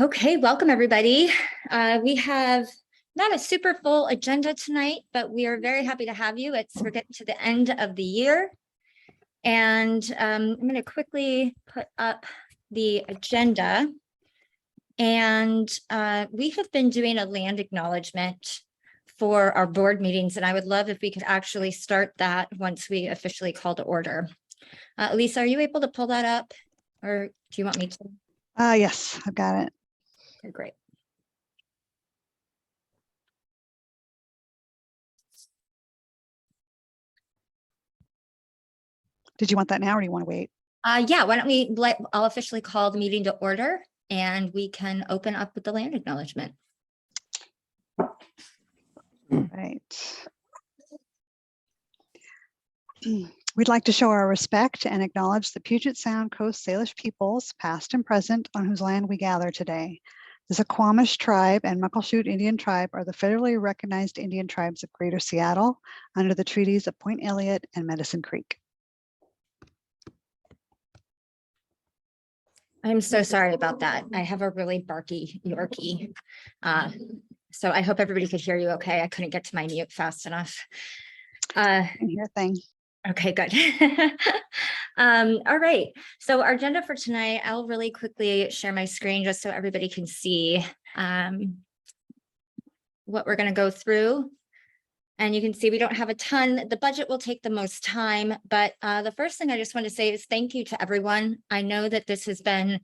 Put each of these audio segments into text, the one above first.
Okay, welcome everybody. We have not a super full agenda tonight, but we are very happy to have you. We're getting to the end of the year. And I'm going to quickly put up the agenda. And we have been doing a land acknowledgement for our board meetings, and I would love if we could actually start that once we officially call to order. Lisa, are you able to pull that up, or do you want me to? Yes, I've got it. Okay, great. Did you want that now or do you want to wait? Yeah, why don't I'll officially call the meeting to order and we can open up with the land acknowledgement. Right. We'd like to show our respect and acknowledge the Puget Sound Coast Salish peoples, past and present, on whose land we gather today. The Suquamish tribe and Muckleshoot Indian tribe are the federally recognized Indian tribes of Greater Seattle under the treaties of Point Elliott and Medicine Creek. I'm so sorry about that. I have a really barky Yorkie. So I hope everybody could hear you okay. I couldn't get to my mute fast enough. I can hear a thing. Okay, good. All right. So our agenda for tonight, I'll really quickly share my screen just so everybody can see what we're going to go through. And you can see we don't have a ton. The budget will take the most time, but the first thing I just want to say is thank you to everyone. I know that this has been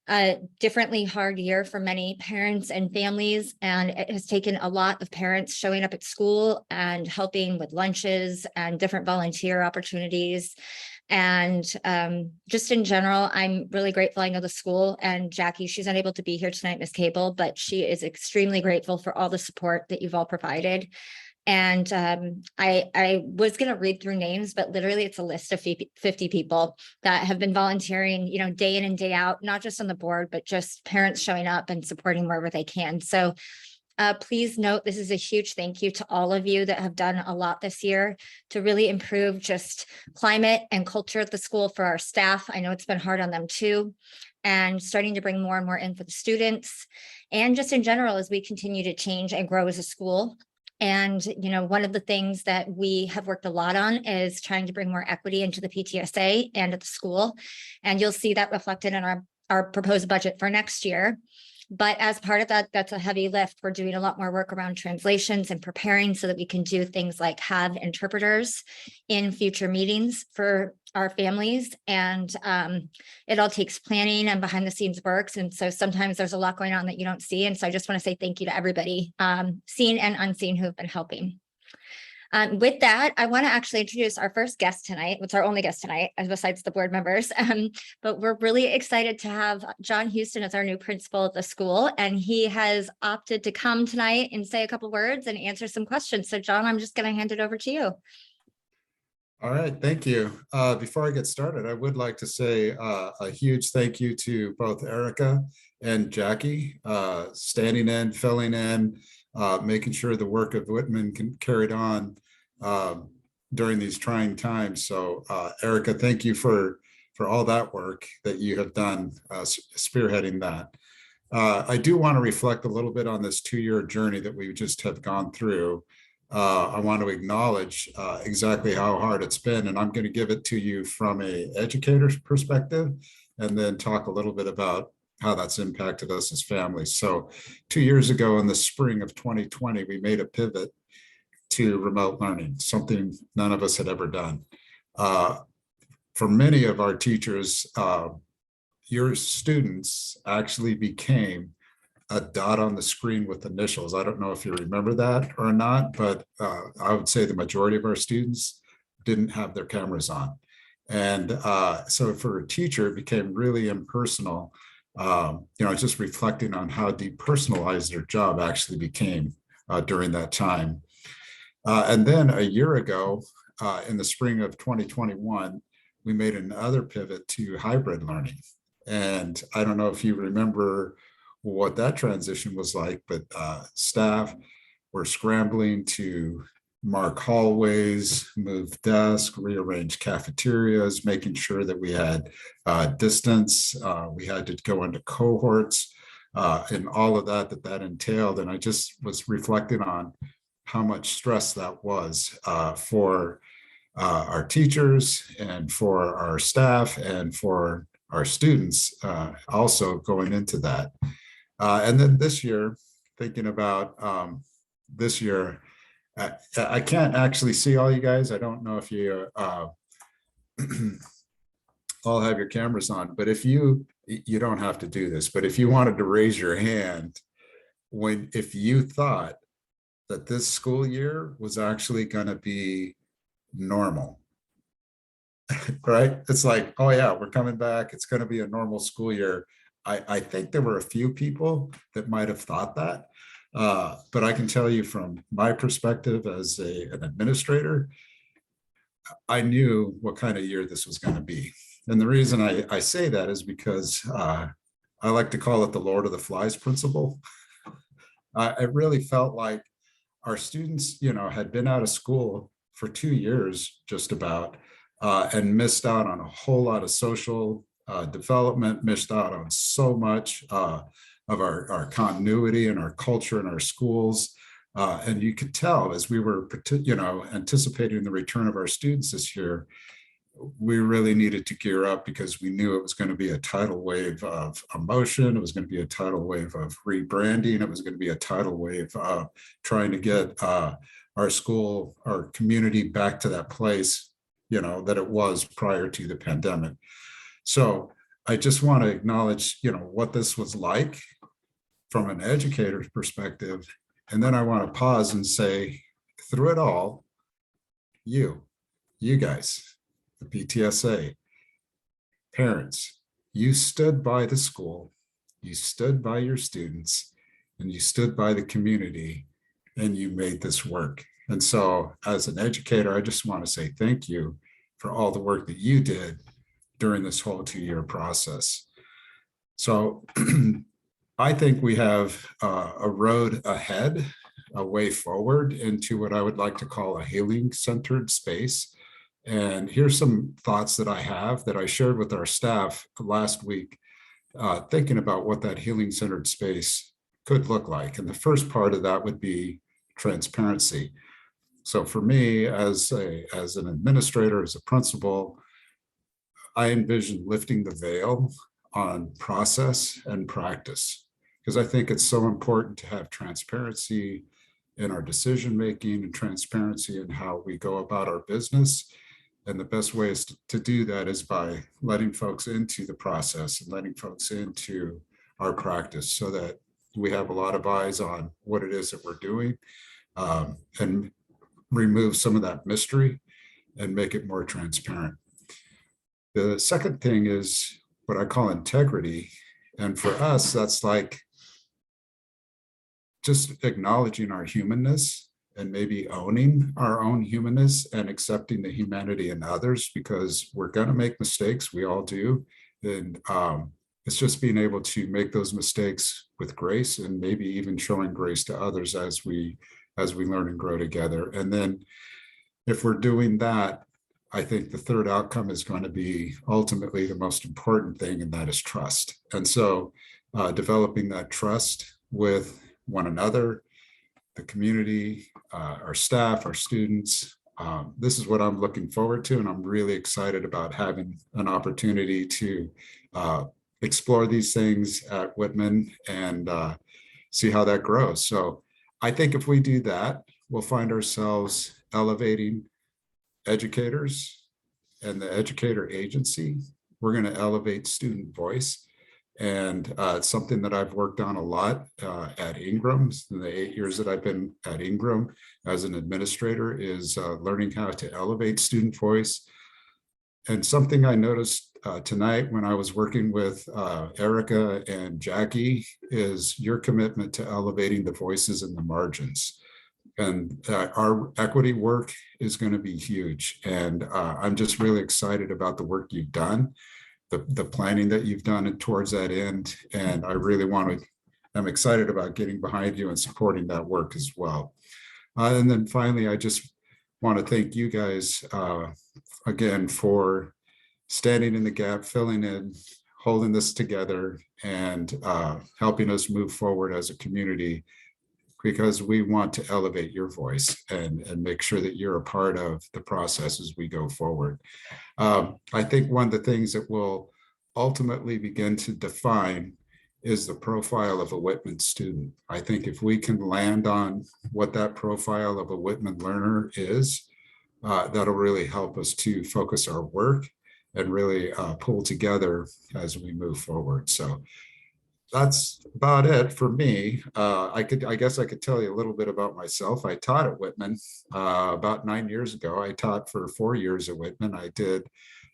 a differently hard year for many parents and families, and it has taken a lot of parents showing up at school and helping with lunches and different volunteer opportunities. And just in general, I'm really grateful. I know the school and Jackie, she's unable to be here tonight, Miss Cable, but she is extremely grateful for all the support that you've all provided. And I was going to read through names, but literally it's a list of 50 people that have been volunteering, you know, day in and day out, not just on the board, but just parents showing up and supporting wherever they can. So please note, this is a huge thank you to all of you that have done a lot this year to really improve just climate and culture at the school for our staff. I know it's been hard on them too, and starting to bring more and more in for the students, and just in general as we continue to change and grow as a school. And, you know, one of the things that we have worked a lot on is trying to bring more equity into the PTSA and at the school. And you'll see that reflected in our proposed budget for next year. But as part of that, that's a heavy lift. We're doing a lot more work around translations and preparing so that we can do things like have interpreters in future meetings for our families. And it all takes planning and behind the scenes works. And so sometimes there's a lot going on that you don't see. And so I just want to say thank you to everybody, seen and unseen, who have been helping. With that, I want to actually introduce our first guest tonight. It's our only guest tonight, besides the board members. But we're really excited to have John Houston as our new principal at the school. And he has opted to come tonight and say a couple words and answer some questions. So John, I'm just going to hand it over to you. All right, thank you. Before I get started, I would like to say a huge thank you to both Erica and Jackie, standing in, filling in, making sure the work of Whitman carried on during these trying times. So Erica, thank you for all that work that you have done spearheading that. I do want to reflect a little bit on this 2-year journey that we just have gone through. I want to acknowledge exactly how hard it's been, and I'm going to give it to you from an educator's perspective and then talk a little bit about how that's impacted us as families. So 2 years ago in the spring of 2020, we made a pivot to remote learning, something none of us had ever done. For many of our teachers, your students actually became a dot on the screen with initials. I don't know if you remember that or not, but I would say the majority of our students didn't have their cameras on. And so for a teacher, it became really impersonal. Just reflecting on how depersonalized their job actually became during that time. And then a year ago, in the spring of 2021, we made another pivot to hybrid learning. And I don't know if you remember what that transition was like, but staff were scrambling to mark hallways, move desks, rearrange cafeterias, making sure that we had distance. We had to go into cohorts. and all of that entailed. And I just was reflecting on how much stress that was for our teachers and for our staff and for our students also going into that. And then this year, thinking about this year, I can't actually see all you guys. I don't know if you all have your cameras on, but if you don't have to do this, but if you wanted to raise your hand if you thought that this school year was actually going to be normal, right? It's like, oh yeah, we're coming back. It's going to be a normal school year. I think there were a few people that might have thought that. But I can tell you from my perspective as an administrator, I knew what kind of year this was going to be. And the reason I say that is because I like to call it the Lord of the Flies principle. It really felt like our students, had been out of school for 2 years, just about, and missed out on a whole lot of social development, missed out on so much of our continuity and our culture in our schools. And you could tell as we were, anticipating the return of our students this year, we really needed to gear up because we knew it was going to be a tidal wave of emotion. It was going to be a tidal wave of rebranding. It was going to be a tidal wave of trying to get our school, our community back to that place, that it was prior to the pandemic. So I just want to acknowledge, what this was like from an educator's perspective. And then I want to pause and say, through it all, you guys, the PTSA, parents, you stood by the school, you stood by your students, and you stood by the community, and you made this work. And so as an educator, I just want to say thank you for all the work that you did during this whole 2-year process. So I think we have a road ahead, a way forward into what I would like to call a healing-centered space. And here's some thoughts that I have that I shared with our staff last week, thinking about what that healing-centered space could look like. And the first part of that would be transparency. So for me, as an administrator, as a principal, I envision lifting the veil on process and practice, because I think it's so important to have transparency in our decision making and transparency in how we go about our business. And the best way is to do that is by letting folks into the process and letting folks into our practice so that we have a lot of eyes on what it is that we're doing, and remove some of that mystery and make it more transparent. The second thing is what I call integrity. And for us, that's like just acknowledging our humanness and maybe owning our own humanness and accepting the humanity in others, because we're going to make mistakes. We all do. And it's just being able to make those mistakes with grace and maybe even showing grace to others as we learn and grow together. And then if we're doing that, I think the third outcome is going to be ultimately the most important thing, and that is trust. And so developing that trust with one another, the community, our staff, our students. This is what I'm looking forward to, and I'm really excited about having an opportunity to explore these things at Whitman and see how that grows. So I think if we do that, we'll find ourselves elevating educators and the educator agency. We're going to elevate student voice. And it's something that I've worked on a lot at Ingram in the 8 years that I've been at Ingram as an administrator, is learning how to elevate student voice. And something I noticed tonight when I was working with Erica and Jackie is your commitment to elevating the voices in the margins. And our equity work is going to be huge. And I'm just really excited about the work you've done, the planning that you've done towards that end. And I really I'm excited about getting behind you and supporting that work as well. And then finally, I just want to thank you guys again for standing in the gap, filling in, holding this together and helping us move forward as a community, because we want to elevate your voice and make sure that you're a part of the process as we go forward. I think one of the things that will ultimately begin to define is the profile of a Whitman student. I think if we can land on what that profile of a Whitman learner is, that'll really help us to focus our work and really pull together as we move forward. So that's about it for me. I guess I could tell you a little bit about myself. I taught at Whitman about 9 years ago. I taught for 4 years at Whitman. I did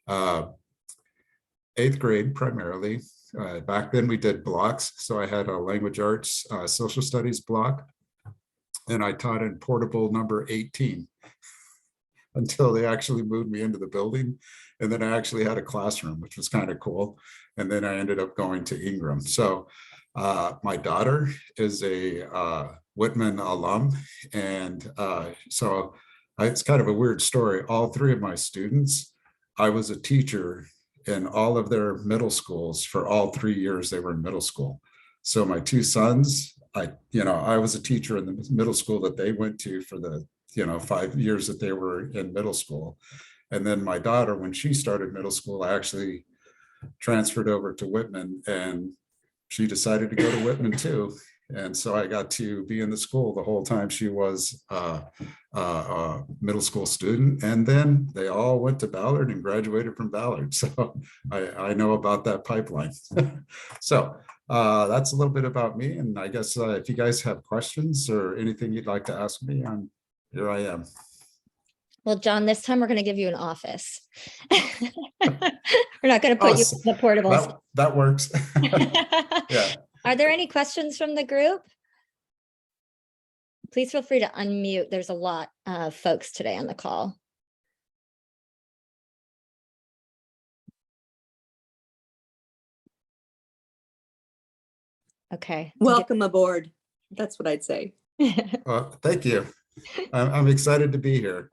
8th grade primarily. Back then we did blocks. So I had a language arts, social studies block, and I taught in portable number 18 until they actually moved me into the building. And then I actually had a classroom, which was kind of cool. And then I ended up going to Ingram. So my daughter is a Whitman alum. And so it's kind of a weird story. All 3 of my students, I was a teacher in all of their middle schools for all 3 years they were in middle school. So my 2 sons, I was a teacher in the middle school that they went to for the 5 years that they were in middle school. And then my daughter, when she started middle school, I actually transferred over to Whitman, and she decided to go to Whitman too. And so I got to be in the school the whole time she was a middle school student. And then they all went to Ballard and graduated from Ballard. So I know about that pipeline. So that's a little bit about me. And I guess if you guys have questions or anything you'd like to ask me, here I am. Well, John, this time we're going to give you an office. We're not going to put you in the portables. That works. Yeah. Are there any questions from the group? Please feel free to unmute. There's a lot of folks today on the call. Okay. Welcome aboard. That's what I'd say. Thank you. I'm excited to be here.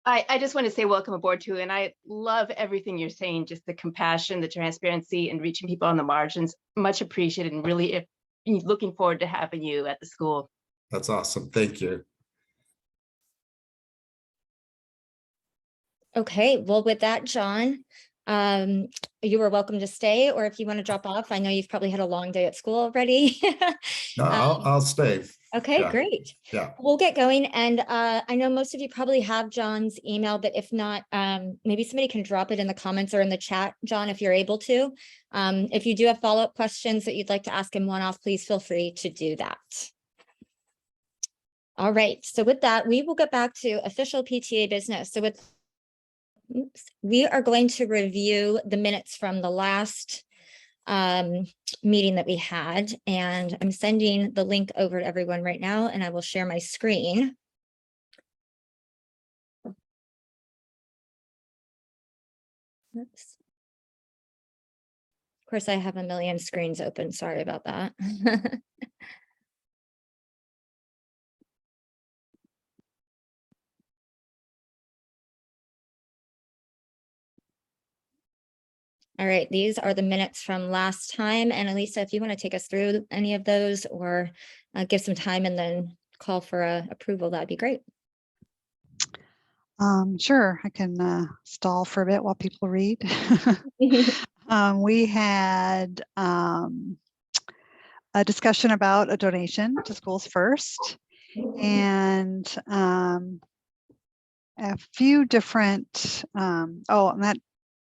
I just want to say welcome aboard too. And I love everything you're saying, just the compassion, the transparency, and reaching people on the margins. Much appreciated, and really looking forward to having you at the school. That's awesome. Thank you. Okay, well, with that, John, you are welcome to stay, or if you want to drop off. I know you've probably had a long day at school already. No, I'll stay. Okay, Yeah. great. Yeah. We'll get going. And I know most of you probably have John's email, but if not, maybe somebody can drop it in the comments or in the chat, John, if you're able to. If you do have follow-up questions that you'd like to ask him one-off, please feel free to do that. All right, so with that, we will get back to official PTA business. So we are going to review the minutes from the last meeting that we had, and I'm sending the link over to everyone right now, and I will share my screen. Oops. Of course, I have a million screens open. Sorry about that. All right, these are the minutes from last time. And Elisa, if you want to take us through any of those or give some time and then call for approval, that'd be great. Sure, I can stall for a bit while people read. We had a discussion about a donation to Schools First, and a few different, and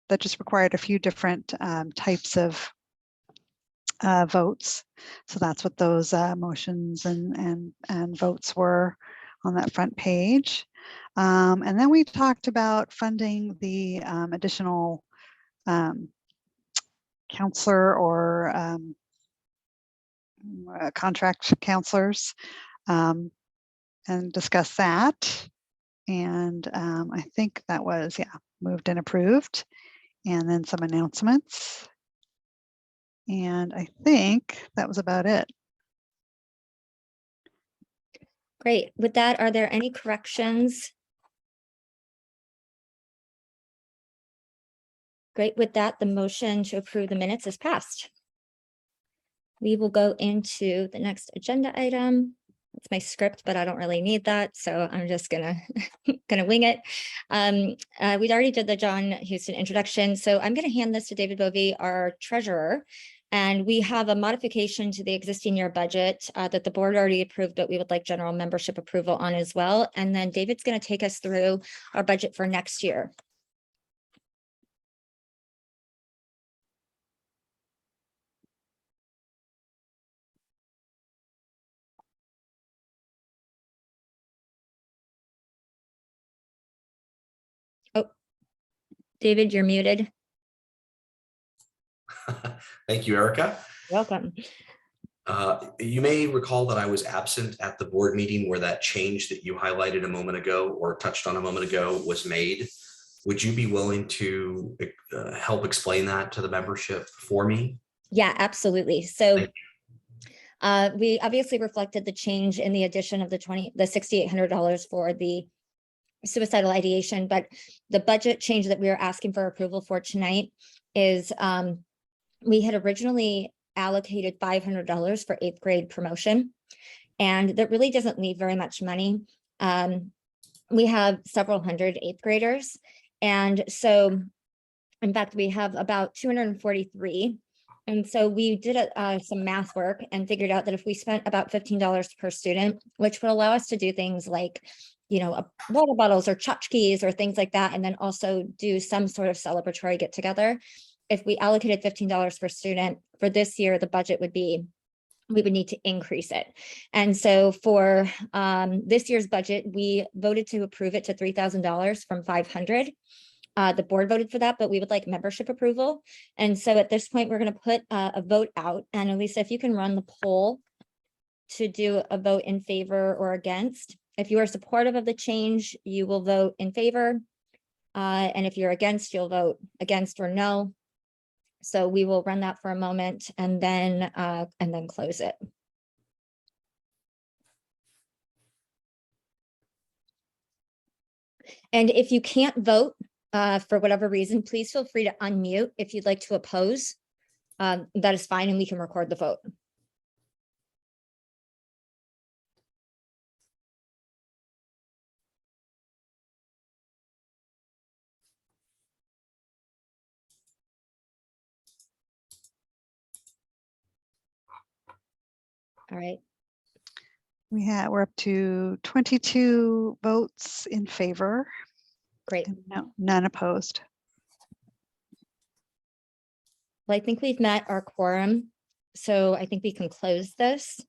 that just required a few different types of votes. So that's what those motions and votes were on that front page. And then we talked about funding the additional counselor or contract counselors, and discuss that. And I think that was, moved and approved. And then some announcements. And I think that was about it. Great. With that, are there any corrections? Great. With that, the motion to approve the minutes is passed. We will go into the next agenda item. It's my script, but I don't really need that, so I'm just gonna wing it. We already did the John Houston introduction, so I'm gonna hand this to David Bovee, our treasurer. And we have a modification to the existing year budget that the board already approved, but we would like general membership approval on as well. And then David's gonna take us through our budget for next year. Oh, David, you're muted. Thank you, Erica. Welcome. You may recall that I was absent at the board meeting where that change that you highlighted a moment ago or touched on a moment ago was made. Would you be willing to help explain that to the membership for me? Yeah, absolutely. So we obviously reflected the change in the addition of the $6,800 for the suicidal ideation, but the budget change that we are asking for approval for tonight is we had originally allocated $500 for 8th grade promotion, and that really doesn't leave very much money. We have several hundred 8th graders, and so in fact we have about 243. And so we did some math work and figured out that if we spent about $15 per student, which would allow us to do things like, you know, water bottles or tchotchkes or things like that, and then also do some sort of celebratory get together. If we allocated $15 per student for this year, the budget would be, we would need to increase it. And so for this year's budget, we voted to approve it to $3,000 from $500. The board voted for that, but we would like membership approval. And so at this point, we're going to put a vote out. And Elisa, if you can run the poll to do a vote in favor or against. If you are supportive of the change, you will vote in favor. And if you're against, you'll vote against or no. So we will run that for a moment and then close it. And if you can't vote for whatever reason, please feel free to unmute if you'd like to oppose. That is fine, and we can record the vote. All right. We're up to 22 votes in favor. Great. And none opposed. Well, I think we've met our quorum, so I think we can close this.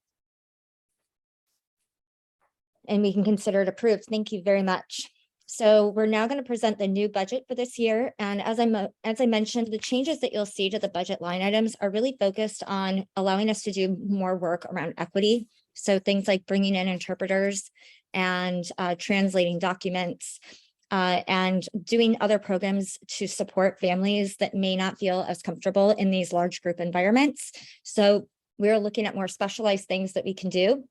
And we can consider it approved. Thank you very much. So we're now going to present the new budget for this year. And as I mentioned, the changes that you'll see to the budget line items are really focused on allowing us to do more work around equity. So things like bringing in interpreters and translating documents and doing other programs to support families that may not feel as comfortable in these large group environments. So we're looking at more specialized things that we can do.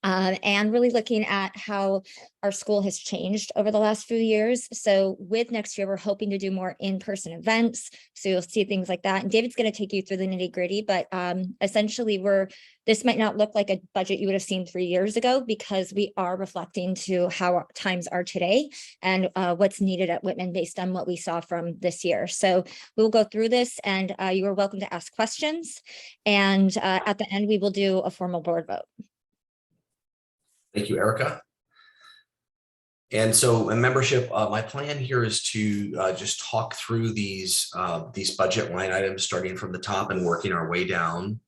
And really looking at how our school has changed over the last few years. So with next year, we're hoping to do more in-person events. So you'll see things like that. And David's going to take you through the nitty-gritty, but essentially this might not look like a budget you would have seen 3 years ago, because we are reflecting to how our times are today and what's needed at Whitman based on what we saw from this year. So we'll go through this, and you are welcome to ask questions. And at the end, we will do a formal board vote. Thank you, Erica. And so a membership, my plan here is to just talk through these budget line items, starting from the top and working our way down.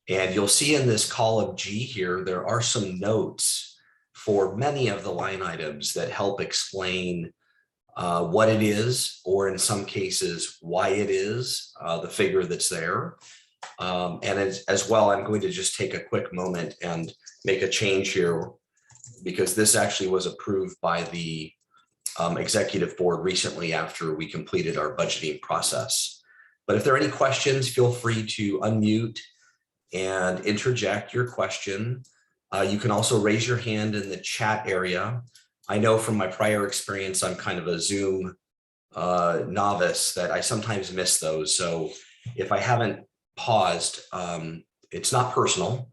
And you'll see in this column G here, there are some notes for many of the line items that help explain what it is, or in some cases, why it is the figure that's there. And as well, I'm going to just take a quick moment and make a change here, because this actually was approved by the executive board recently after we completed our budgeting process. But if there are any questions, feel free to unmute and interject your question. You can also raise your hand in the chat area. I know from my prior experience, I'm kind of a Zoom novice that I sometimes miss those. So if I haven't paused, it's not personal.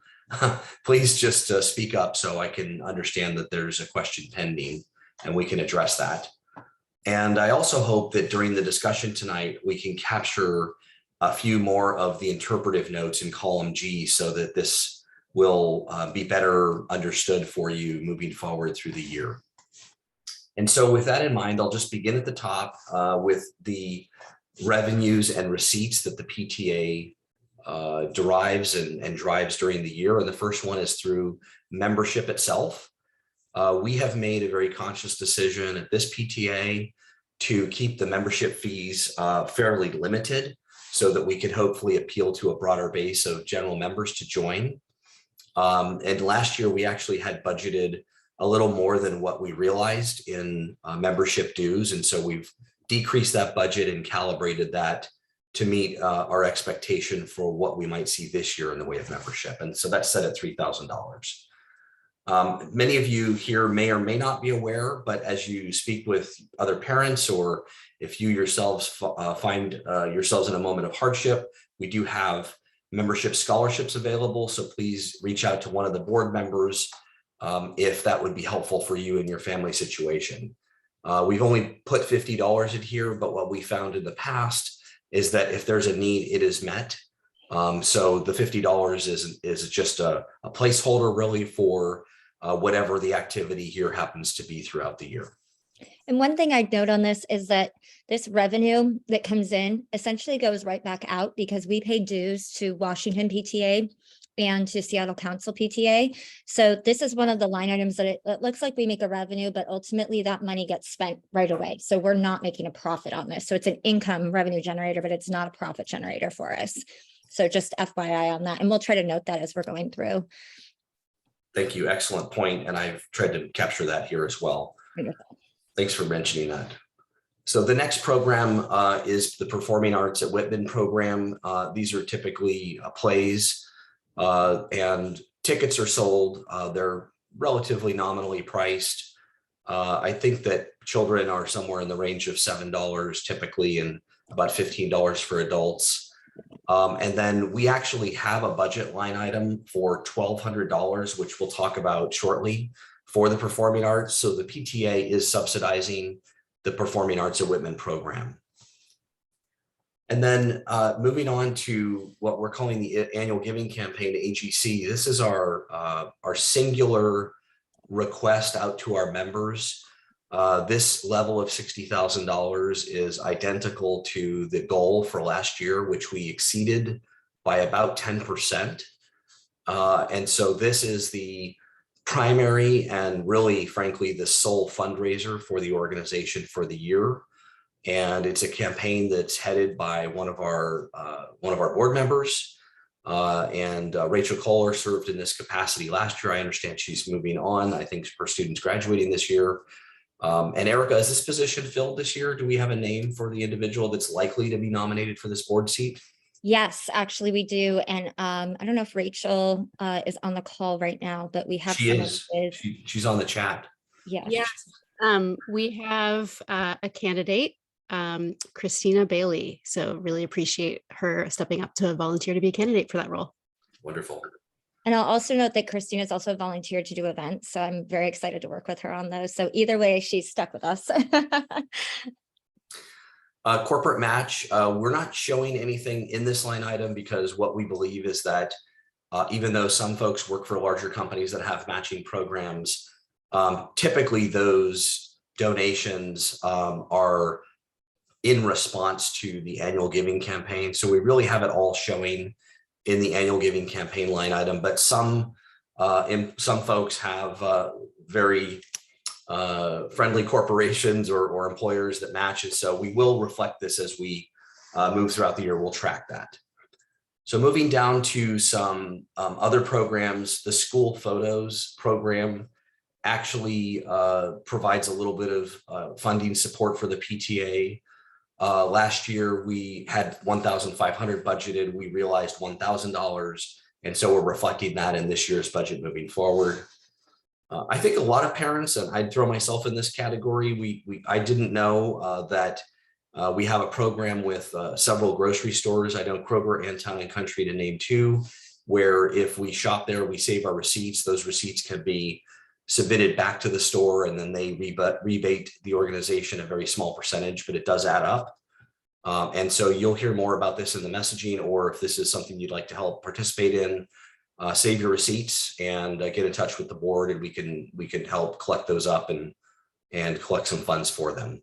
Please just speak up so I can understand that there's a question pending and we can address that. And I also hope that during the discussion tonight, we can capture a few more of the interpretive notes in column G so that this will be better understood for you moving forward through the year. And so with that in mind, I'll just begin at the top with the revenues and receipts that the PTA derives and drives during the year. And the first one is through membership itself. We have made a very conscious decision at this PTA to keep the membership fees fairly limited so that we could hopefully appeal to a broader base of general members to join. And last year, we actually had budgeted a little more than what we realized in membership dues. And so we've decreased that budget and calibrated that to meet our expectation for what we might see this year in the way of membership. And so that's set at $3,000. Many of you here may or may not be aware, but as you speak with other parents, or if you yourselves find yourselves in a moment of hardship, we do have membership scholarships available. So please reach out to one of the board members if that would be helpful for you in your family situation. We've only put $50 in here, but what we found in the past is that if there's a need, it is met. So the $50 is just a placeholder really for whatever the activity here happens to be throughout the year. And one thing I'd note on this is that this revenue that comes in essentially goes right back out because we pay dues to Washington PTA and to Seattle Council PTA. So this is one of the line items that it looks like we make a revenue, but ultimately that money gets spent right away. So we're not making a profit on this. So it's an income revenue generator, but it's not a profit generator for us. So just FYI on that. And we'll try to note that as we're going through. Thank you. Excellent point. And I've tried to capture that here as well. Wonderful. Thanks for mentioning that. So the next program is the Performing Arts at Whitman program. These are typically plays and tickets are sold. They're relatively nominally priced. I think that children are somewhere in the range of $7 typically and about $15 for adults. And then we actually have a budget line item for $1,200, which we'll talk about shortly, for the Performing Arts. So the PTA is subsidizing the Performing Arts at Whitman program. And then moving on to what we're calling the annual giving campaign, AGC. This is our singular request out to our members. This level of $60,000 is identical to the goal for last year, which we exceeded by about 10%. And so this is the primary and really, frankly, the sole fundraiser for the organization for the year. And it's a campaign that's headed by one of our board members. Rachel Kohler served in this capacity last year. I understand she's moving on. I think her students graduating this year. And Erica, is this position filled this year? Do we have a name for the individual that's likely to be nominated for this board seat? Yes, actually we do. And I don't know if Rachel is on the call right now, but we have. She is. She's on the chat. Yes. Yes. We have a candidate, Christina Bailey. So really appreciate her stepping up to volunteer to be a candidate for that role. Wonderful. And I'll also note that Christina has also volunteered to do events. So I'm very excited to work with her on those. So either way, she's stuck with us. Corporate match, we're not showing anything in this line item because what we believe is that even though some folks work for larger companies that have matching programs, typically those donations are in response to the annual giving campaign. So we really have it all showing in the annual giving campaign line item, but some folks have very friendly corporations or employers that match it. So we will reflect this as we move throughout the year. We'll track that. So moving down to some other programs, the school photos program actually provides a little bit of funding support for the PTA. Last year we had $1,500 budgeted. We realized $1,000. And so we're reflecting that in this year's budget moving forward. I think a lot of parents, and I'd throw myself in this category, I didn't know that We have a program with several grocery stores. I know Kroger and Town and Country to name two, where if we shop there, we save our receipts. Those receipts can be submitted back to the store, and then they rebate the organization a very small percentage, but it does add up. And so you'll hear more about this in the messaging, or if this is something you'd like to help participate in, save your receipts and get in touch with the board, and we can help collect those up and collect some funds for them.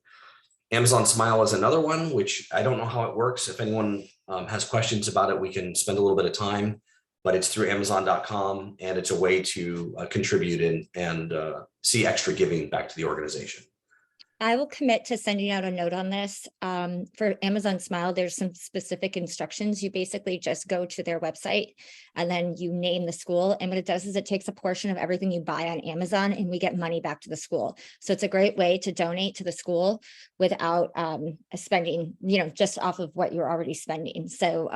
Amazon Smile is another one, which I don't know how it works. If anyone has questions about it, we can spend a little bit of time, but it's through Amazon.com, and it's a way to contribute and see extra giving back to the organization. I will commit to sending out a note on this. For Amazon Smile, there's some specific instructions. You basically just go to their website and then you name the school. And what it does is it takes a portion of everything you buy on Amazon and we get money back to the school. So it's a great way to donate to the school without spending, just off of what you're already spending. So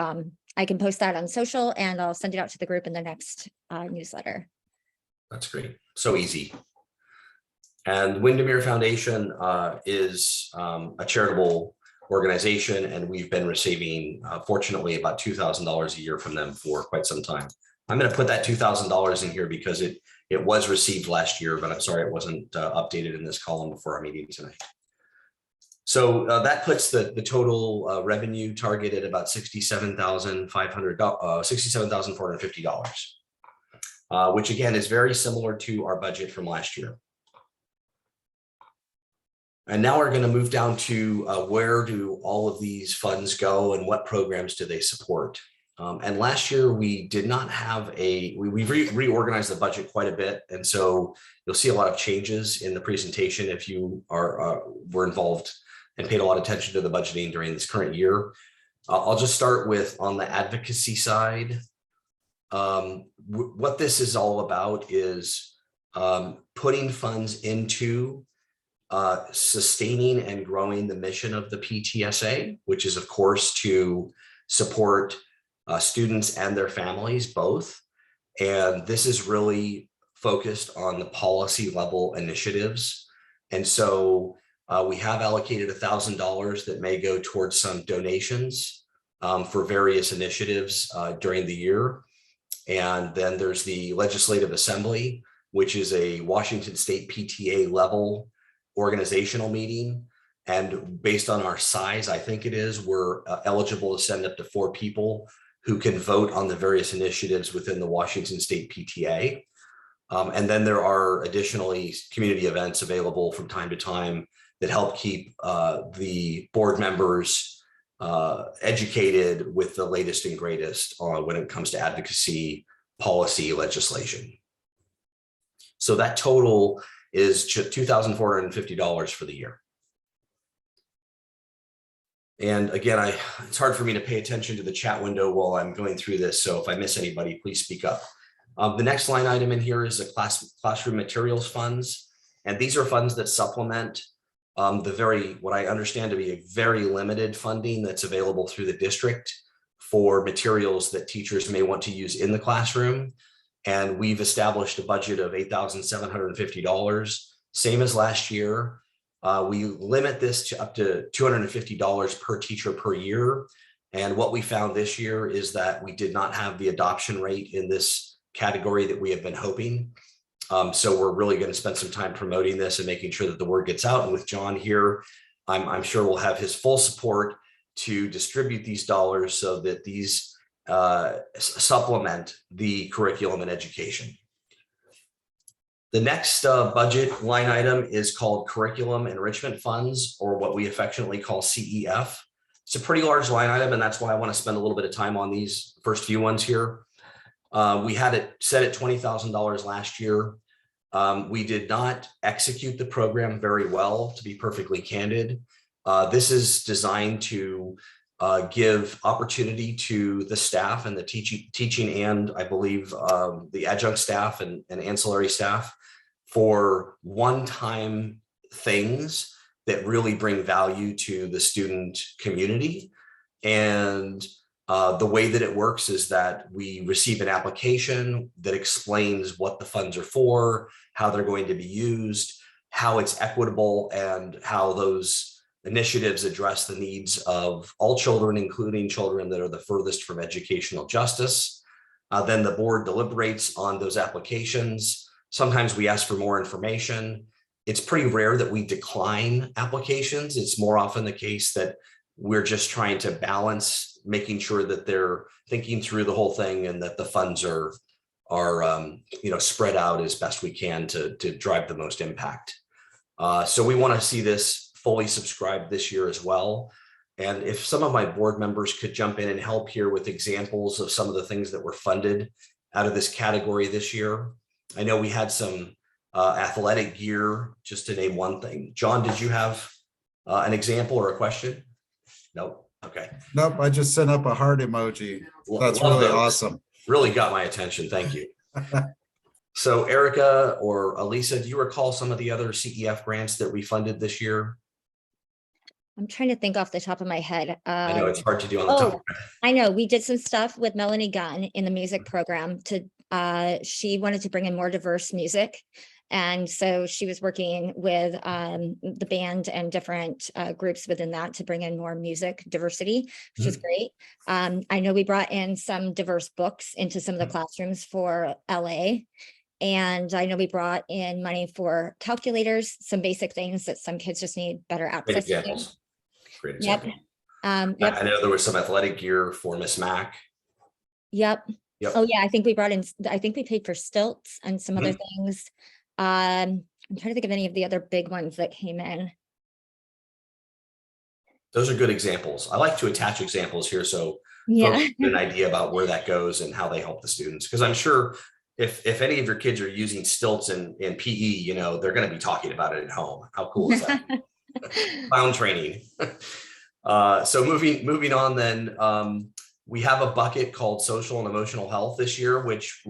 I can post that on social and I'll send it out to the group in the next newsletter. That's great. So easy. And Windermere Foundation is a charitable organization, and we've been receiving, fortunately, about $2,000 a year from them for quite some time. I'm going to put that $2,000 in here because it was received last year, but I'm sorry it wasn't updated in this column before our meeting tonight. So that puts the total revenue target at about $67,450, which again is very similar to our budget from last year. And now we're going to move down to where do all of these funds go and what programs do they support? And last year we did not have we reorganized the budget quite a bit. And so you'll see a lot of changes in the presentation if you were involved and paid a lot of attention to the budgeting during this current year. I'll just start with on the advocacy side. What this is all about is putting funds into sustaining and growing the mission of the PTSA, which is, of course, to support students and their families both. And this is really focused on the policy level initiatives. And so we have allocated $1,000 that may go towards some donations for various initiatives during the year. And then there's the Legislative Assembly, which is a Washington State PTA level organizational meeting, and based on our size, I think it is, we're eligible to send up to 4 people who can vote on the various initiatives within the Washington State PTA. And then there are additionally community events available from time to time that help keep the board members educated with the latest and greatest when it comes to advocacy, policy, legislation. So that total is $2,450 for the year. And again, it's hard for me to pay attention to the chat window while I'm going through this. So if I miss anybody, please speak up. The next line item in here is the classroom materials funds. And these are funds that supplement what I understand to be a very limited funding that's available through the district for materials that teachers may want to use in the classroom. And we've established a budget of $8,750, same as last year. We limit this to up to $250 per teacher per year. And what we found this year is that we did not have the adoption rate in this category that we have been hoping. So we're really going to spend some time promoting this and making sure that the word gets out. And with John here, I'm sure we'll have his full support to distribute these dollars so that these supplement the curriculum and education. The next budget line item is called Curriculum Enrichment Funds, or what we affectionately call CEF. It's a pretty large line item, and that's why I want to spend a little bit of time on these first few ones here. We had it set at $20,000 last year. We did not execute the program very well, to be perfectly candid. This is designed to give opportunity to the staff and the teaching and I believe the adjunct staff and ancillary staff for one-time things that really bring value to the student community. And the way that it works is that we receive an application that explains what the funds are for, how they're going to be used, how it's equitable, and how those initiatives address the needs of all children, including children that are the furthest from educational justice. Then the board deliberates on those applications. Sometimes we ask for more information. It's pretty rare that we decline applications. It's more often the case that we're just trying to balance making sure that they're thinking through the whole thing and that the funds are spread out as best we can to drive the most impact. So we want to see this fully subscribed this year as well. And if some of my board members could jump in and help here with examples of some of the things that were funded out of this category this year. I know we had some athletic gear, just to name one thing. John, did you have an example or a question? Nope. Okay. Nope, I just sent up a heart emoji. That's Love really those. awesome. Really got my attention. Thank you. So Erica or Elisa, do you recall some of the other CEF grants that we funded this year? I'm trying to think off the top of my head. I know it's hard to do on the top. I know we did some stuff with Melanie Gunn in the music program she wanted to bring in more diverse music. And so she was working with the band and different groups within that to bring in more music diversity, which is great. I know we brought in some diverse books into some of the classrooms for LA. And I know we brought in money for calculators, some basic things that some kids just need better Great access to. examples. Great example. Yep. I know there was some athletic gear for Miss Mac. Yep. Oh yeah, I think we brought in, I think we paid for stilts and some other things. I'm trying to think of any of the other big ones that came in. Those are good examples. I like to attach examples here so Yeah. folks get an idea about where that goes and how they help the students. Because I'm sure if any of your kids are using stilts in PE, they're going to be talking about it at home. How cool is that? Clown training. So moving on then, we have a bucket called social and emotional health this year, which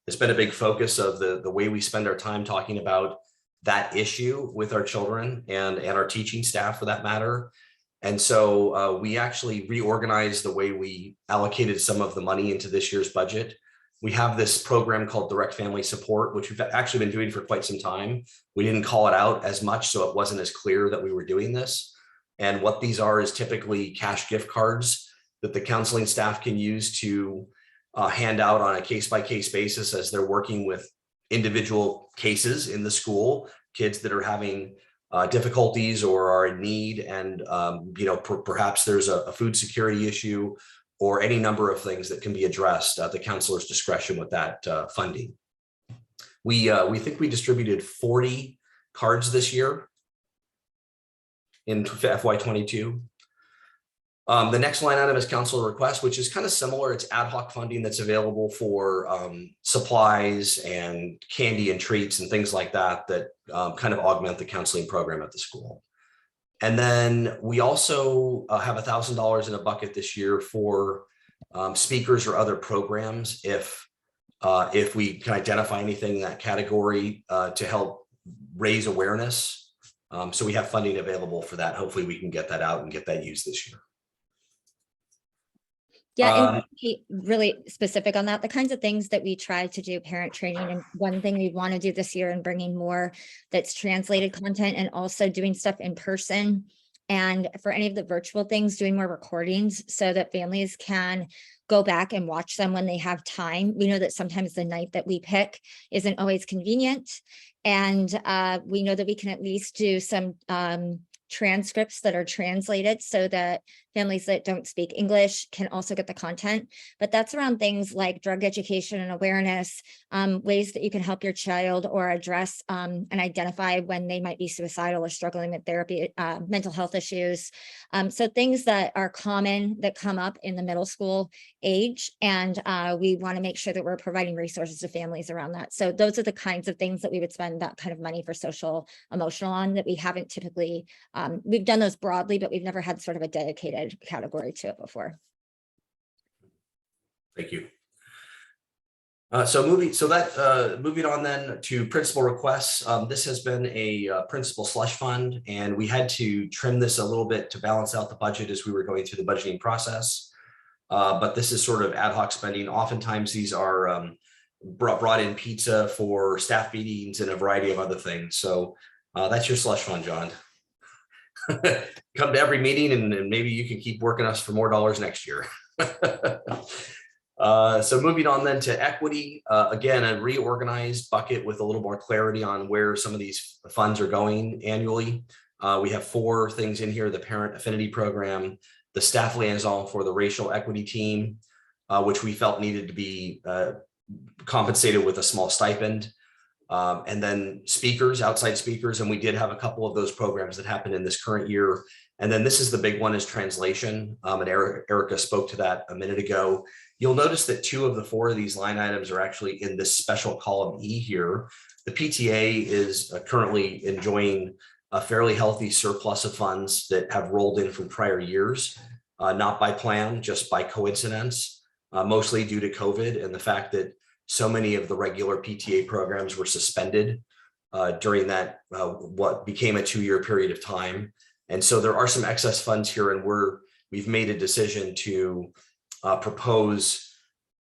it's been a big focus of the way we spend our time talking about that issue with our children and our teaching staff for that matter. And so we actually reorganized the way we allocated some of the money into this year's budget. We have this program called Direct Family Support, which we've actually been doing for quite some time. We didn't call it out as much, so it wasn't as clear that we were doing this. And what these are is typically cash gift cards that the counseling staff can use to hand out on a case-by-case basis as they're working with individual cases in the school, kids that are having difficulties or are in need, and perhaps there's a food security issue or any number of things that can be addressed at the counselor's discretion with that funding. We think we distributed 40 cards this year in FY22. The next line item is counselor request, which is kind of similar. It's ad hoc funding that's available for supplies and candy and treats and things like that kind of augment the counseling program at the school. And then we also have $1,000 in a bucket this year for speakers or other programs if we can identify anything in that category to help raise awareness. So we have funding available for that. Hopefully we can get that out and get that used this year. Yeah, and to be really specific on that, the kinds of things that we try to do, parent training, and one thing we want to do this year and bringing more that's translated content and also doing stuff in person. And for any of the virtual things, doing more recordings so that families can go back and watch them when they have time. We know that sometimes the night that we pick isn't always convenient. And we know that we can at least do some transcripts that are translated so that families that don't speak English can also get the content. But that's around things like drug education and awareness, ways that you can help your child or address and identify when they might be suicidal or struggling with therapy, mental health issues. So things that are common that come up in the middle school age. And we want to make sure that we're providing resources to families around that. So those are the kinds of things that we would spend that kind of money for social emotional on that we haven't typically, we've done those broadly, but we've never had sort of a dedicated category to it before. Thank you. Moving on then to principal requests. This has been a principal slush fund, and we had to trim this a little bit to balance out the budget as we were going through the budgeting process. But this is sort of ad hoc spending. Oftentimes these are brought in pizza for staff meetings and a variety of other things. So that's your slush fund, John. come to every meeting and maybe you can keep working us for more dollars next year. So moving on then to equity, again, a reorganized bucket with a little more clarity on where some of these funds are going annually. We have 4 things in here: the parent affinity program, the staff liaison for the racial equity team, which we felt needed to be compensated with a small stipend. And then speakers, outside speakers, and we did have a couple of those programs that happened in this current year. And then this is the big one, is translation. And Erica spoke to that a minute ago. You'll notice that 2 of the 4 of these line items are actually in this special column E here. The PTA is currently enjoying a fairly healthy surplus of funds that have rolled in from prior years, not by plan, just by coincidence, mostly due to COVID and the fact that so many of the regular PTA programs were suspended during that, what became a 2-year period of time. And so there are some excess funds here, and we've made a decision to propose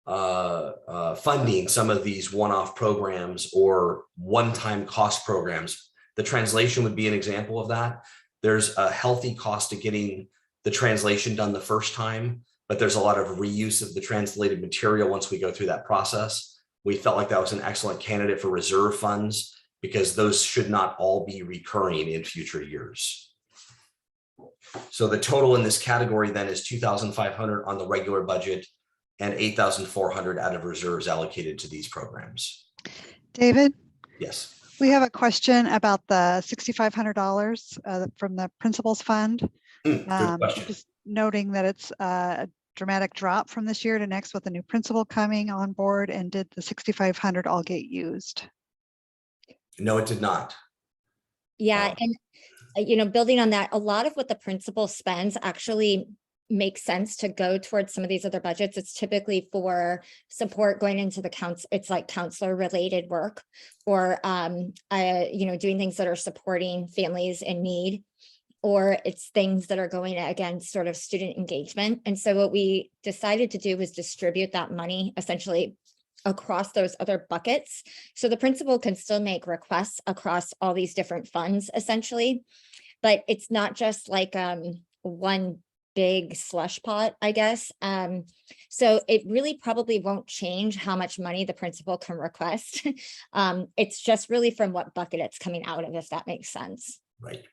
funding some of these one-off programs or one-time cost programs. The translation would be an example of that. There's a healthy cost to getting the translation done the first time, but there's a lot of reuse of the translated material once we go through that process. We felt like that was an excellent candidate for reserve funds because those should not all be recurring in future years. So the total in this category then is $2,500 on the regular budget and $8,400 out of reserves allocated to these programs. David, Yes. we have a question about the $6,500 from the principals fund. Good question. Just noting that it's a dramatic drop from this year to next with a new principal coming on board. And did the $6,500 all get used? No, it did not. Yeah, Wow. and building on that, a lot of what the principal spends actually makes sense to go towards some of these other budgets. It's typically for support going into the council. It's like counselor related work, or doing things that are supporting families in need, or it's things that are going against sort of student engagement. And so what we decided to do was distribute that money essentially across those other buckets. So the principal can still make requests across all these different funds essentially, but it's not just like one big slush pot, I guess. So it really probably won't change how much money the principal can request. It's just really from what bucket it's coming out of, if that makes sense. Right.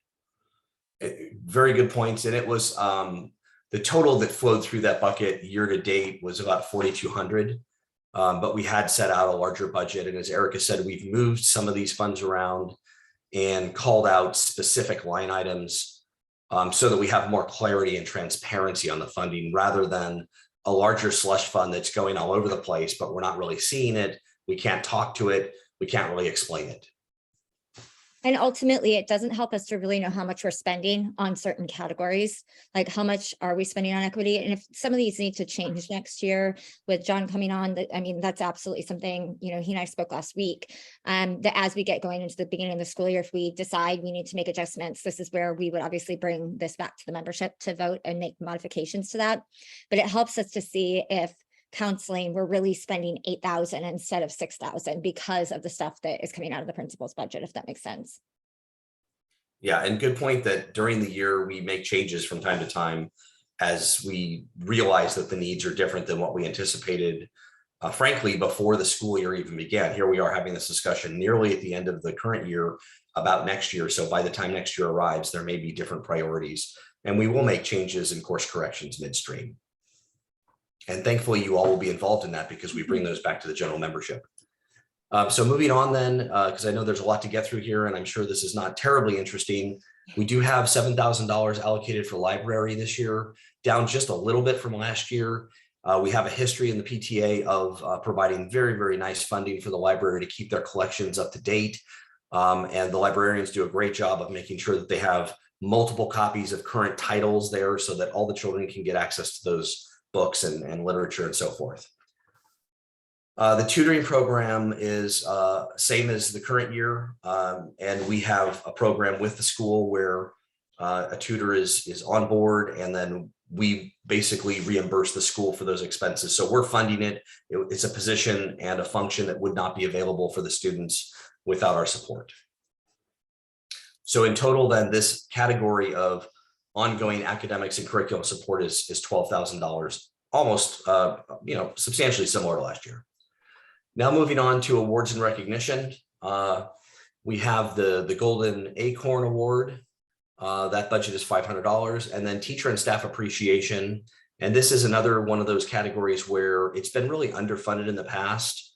Very good points. And it was the total that flowed through that bucket year to date was about 4,200. But we had set out a larger budget. And as Erica said, we've moved some of these funds around and called out specific line items so that we have more clarity and transparency on the funding rather than a larger slush fund that's going all over the place, but we're not really seeing it. We can't talk to it. We can't really explain it. And ultimately, it doesn't help us to really know how much we're spending on certain categories, like how much are we spending on equity? And if some of these need to change next year with John coming on, that's absolutely something, he and I spoke last week, that as we get going into the beginning of the school year, if we decide we need to make adjustments, this is where we would obviously bring this back to the membership to vote and make modifications to that. But it helps us to see if counseling, we're really spending 8,000 instead of 6,000 because of the stuff that is coming out of the principal's budget, if that makes sense. Yeah, and good point that during the year, we make changes from time to time as we realize that the needs are different than what we anticipated, frankly, before the school year even began. Here we are having this discussion nearly at the end of the current year about next year. So by the time next year arrives, there may be different priorities, and we will make changes and course corrections midstream. And thankfully, you all will be involved in that because we bring those back to the general membership. So moving on then, because I know there's a lot to get through here, and I'm sure this is not terribly interesting. We do have $7,000 allocated for library this year, down just a little bit from last year. We have a history in the PTA of providing very, very nice funding for the library to keep their collections up to date. And the librarians do a great job of making sure that they have multiple copies of current titles there so that all the children can get access to those books and literature and so forth. The tutoring program is same as the current year. And we have a program with the school where a tutor is on board, and then we basically reimburse the school for those expenses. So we're funding it. It's a position and a function that would not be available for the students without our support. So in total, then this category of ongoing academics and curriculum support is $12,000, almost substantially similar to last year. Now moving on to awards and recognition. We have the Golden Acorn Award. That budget is $500, and then teacher and staff appreciation. And this is another one of those categories where it's been really underfunded in the past.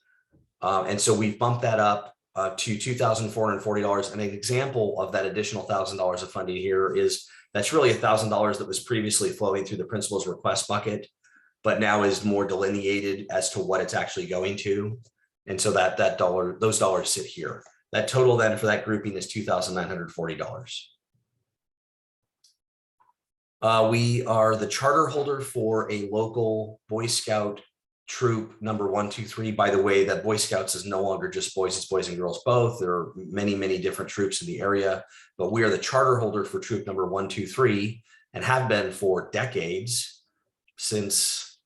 And so we've bumped that up to $2,440. And an example of that additional $1,000 of funding here is that's really $1,000 that was previously flowing through the principal's request bucket, but now is more delineated as to what it's actually going to. And so those dollars sit here. That total then for that grouping is $2,940. We are the charter holder for a local Boy Scout troop number 123. By the way, that Boy Scouts is no longer just boys, it's boys and girls both. There are many, many different troops in the area, but we are the charter holder for troop number 123 and have been for decades, since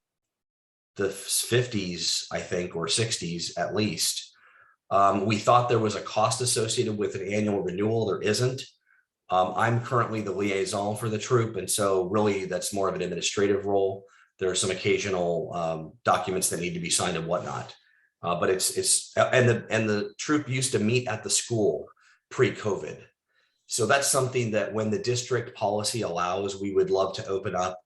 the 50s, I think, or 60s at least. We thought there was a cost associated with an annual renewal. There isn't. I'm currently the liaison for the troop, and so really that's more of an administrative role. There are some occasional documents that need to be signed and whatnot, but the troop used to meet at the school pre-COVID. So that's something that when the district policy allows, we would love to open up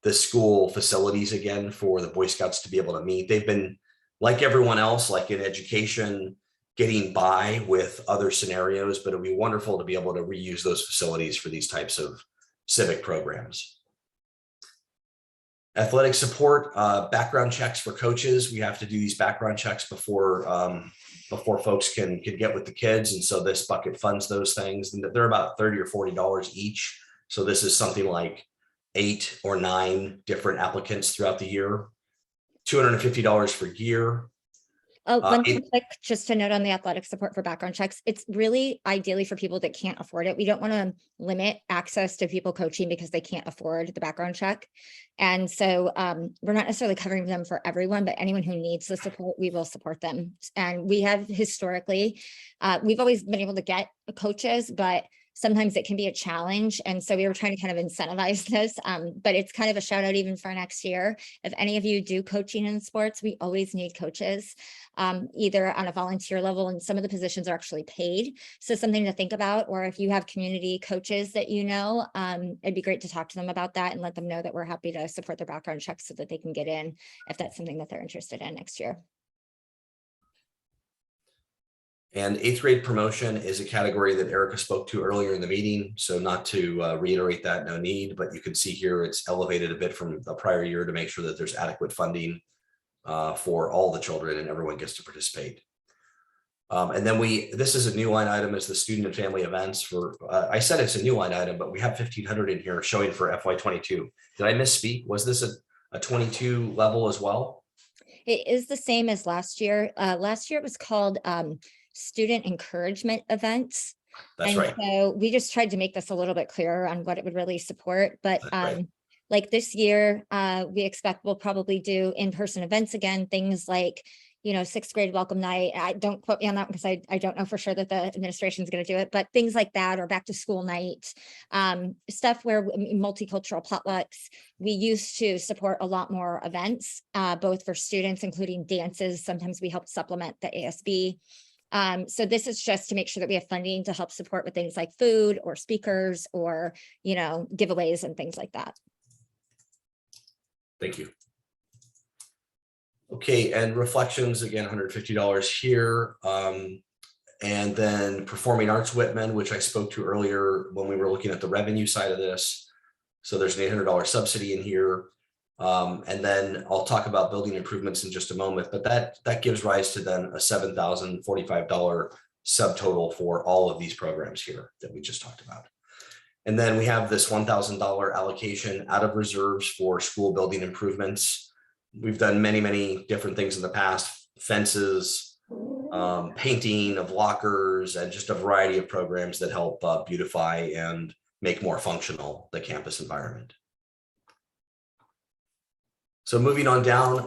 the school facilities again for the Boy Scouts to be able to meet. They've been, like everyone else, like in education, getting by with other scenarios, but it'd be wonderful to be able to reuse those facilities for these types of civic programs. Athletic support, background checks for coaches. We have to do these background checks before folks can get with the kids. And so this bucket funds those things. And they're about $30 or $40 each. So this is something like 8 or 9 different applicants throughout the year. $250 for gear. Oh, one thing quick, just to note on the athletic support for background checks, it's really ideally for people that can't afford it. We don't want to limit access to people coaching because they can't afford the background check. And so we're not necessarily covering them for everyone, but anyone who needs the support, we will support them. And we have historically, we've always been able to get coaches, but sometimes it can be a challenge. And so we were trying to kind of incentivize this, but it's kind of a shout out even for next year. If any of you do coaching in sports, we always need coaches, either on a volunteer level, and some of the positions are actually paid. So something to think about, or if you have community coaches that you know, it'd be great to talk to them about that and let them know that we're happy to support their background checks so that they can get in if that's something that they're interested in next year. And 8th grade promotion is a category that Erica spoke to earlier in the meeting. So not to reiterate that, no need, but you can see here it's elevated a bit from the prior year to make sure that there's adequate funding for all the children and everyone gets to participate. And then this is a new line item as the student and family events for, I said it's a new line item, but we have 1,500 in here showing for FY22. Did I misspeak? Was this a 22 level as well? It is the same as last year. Last year it was called student encouragement events. That's and right. So we just tried to make this a little bit clearer on what it would really support. But Right. Like this year, we expect we'll probably do in-person events again, things like, 6th grade welcome night. I don't quote me on that because I don't know for sure that the administration is going to do it, but things like that, or back to school night, stuff where multicultural potlucks. We used to support a lot more events, both for students, including dances. Sometimes we help supplement the ASB. So this is just to make sure that we have funding to help support with things like food or speakers or, giveaways and things like that. Thank you. Okay, and reflections, again, $150 here. And then performing arts Whitman, which I spoke to earlier when we were looking at the revenue side of this. So there's an $800 subsidy in here. And then I'll talk about building improvements in just a moment, but that gives rise to then a $7,045 subtotal for all of these programs here that we just talked about. And then we have this $1,000 allocation out of reserves for school building improvements. We've done many, many different things in the past: fences, painting of lockers, and just a variety of programs that help beautify and make more functional the campus environment. So moving on down,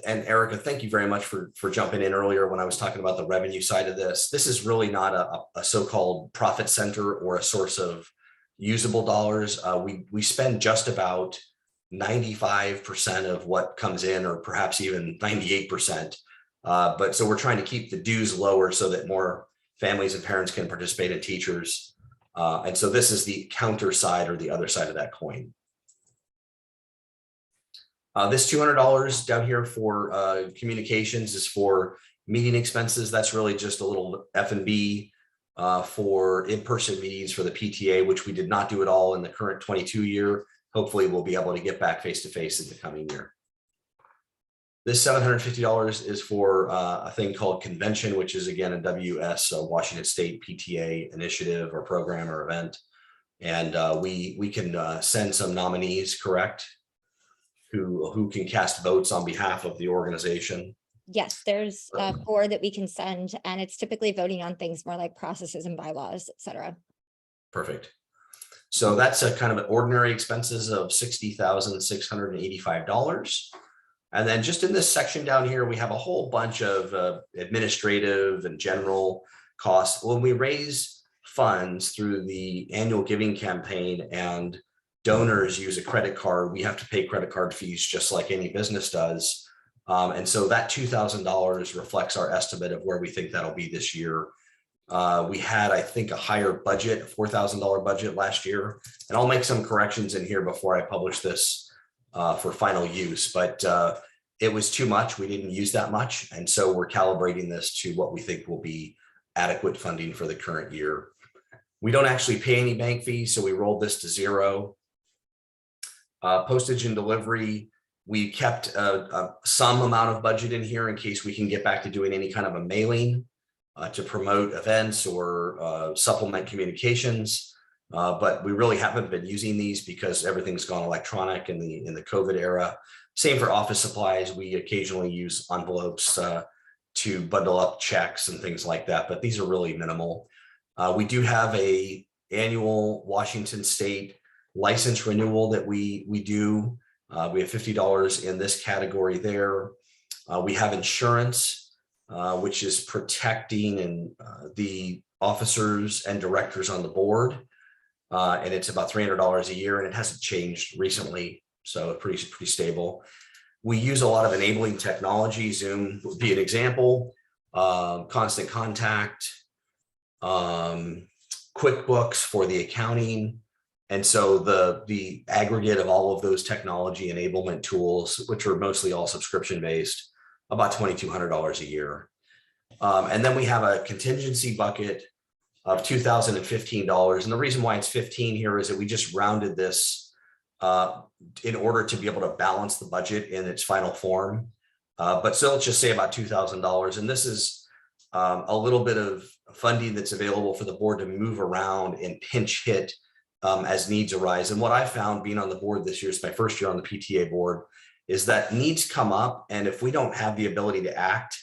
and Erica, thank you very much for jumping in earlier when I was talking about the revenue side of this. This is really not a so-called profit center or a source of usable dollars. We spend just about 95% of what comes in, or perhaps even 98%. But so we're trying to keep the dues lower so that more families and parents can participate in teachers. And so this is the counter side, or the other side of that coin. This $200 down here for communications is for meeting expenses. That's really just a little F&B for in-person meetings for the PTA, which we did not do at all in the current 22 year. Hopefully we'll be able to get back face-to-face in the coming year. This $750 is for a thing called convention, which is again a WS, Washington State PTA initiative or program or event. And we can send some nominees, correct? Who can cast votes on behalf of the organization. Yes, there's 4 that we can send, and it's typically voting on things more like processes and bylaws, et cetera. Perfect. So that's a kind of an ordinary expenses of $60,685. And then just in this section down here, we have a whole bunch of administrative and general costs. When we raise funds through the annual giving campaign and donors use a credit card, we have to pay credit card fees just like any business does. And so that $2,000 reflects our estimate of where we think that'll be this year. We had, I think, a higher budget, a $4,000 budget last year. And I'll make some corrections in here before I publish this for final use, but it was too much. We didn't use that much. And so we're calibrating this to what we think will be adequate funding for the current year. We don't actually pay any bank fees, so we rolled this to 0. Postage and delivery, we kept some amount of budget in here in case we can get back to doing any kind of a mailing to promote events or supplement communications. But we really haven't been using these because everything's gone electronic in the COVID era. Same for office supplies. We occasionally use envelopes to bundle up checks and things like that, but these are really minimal. We do have a annual Washington State license renewal that we do. We have $50 in this category there. We have insurance, which is protecting the officers and directors on the board. And it's about $300 a year, and it hasn't changed recently. So pretty stable. We use a lot of enabling technology. Zoom would be an example. Constant Contact, QuickBooks for the accounting. And so the aggregate of all of those technology enablement tools, which are mostly all subscription based, about $2,200 a year. And then we have a contingency bucket of $2,015. And the reason why it's 15 here is that we just rounded this in order to be able to balance the budget in its final form. But so let's just say about $2,000. And this is a little bit of funding that's available for the board to move around and pinch hit as needs arise. And what I found being on the board this year, is my first year on the PTA board, is that needs come up. And if we don't have the ability to act,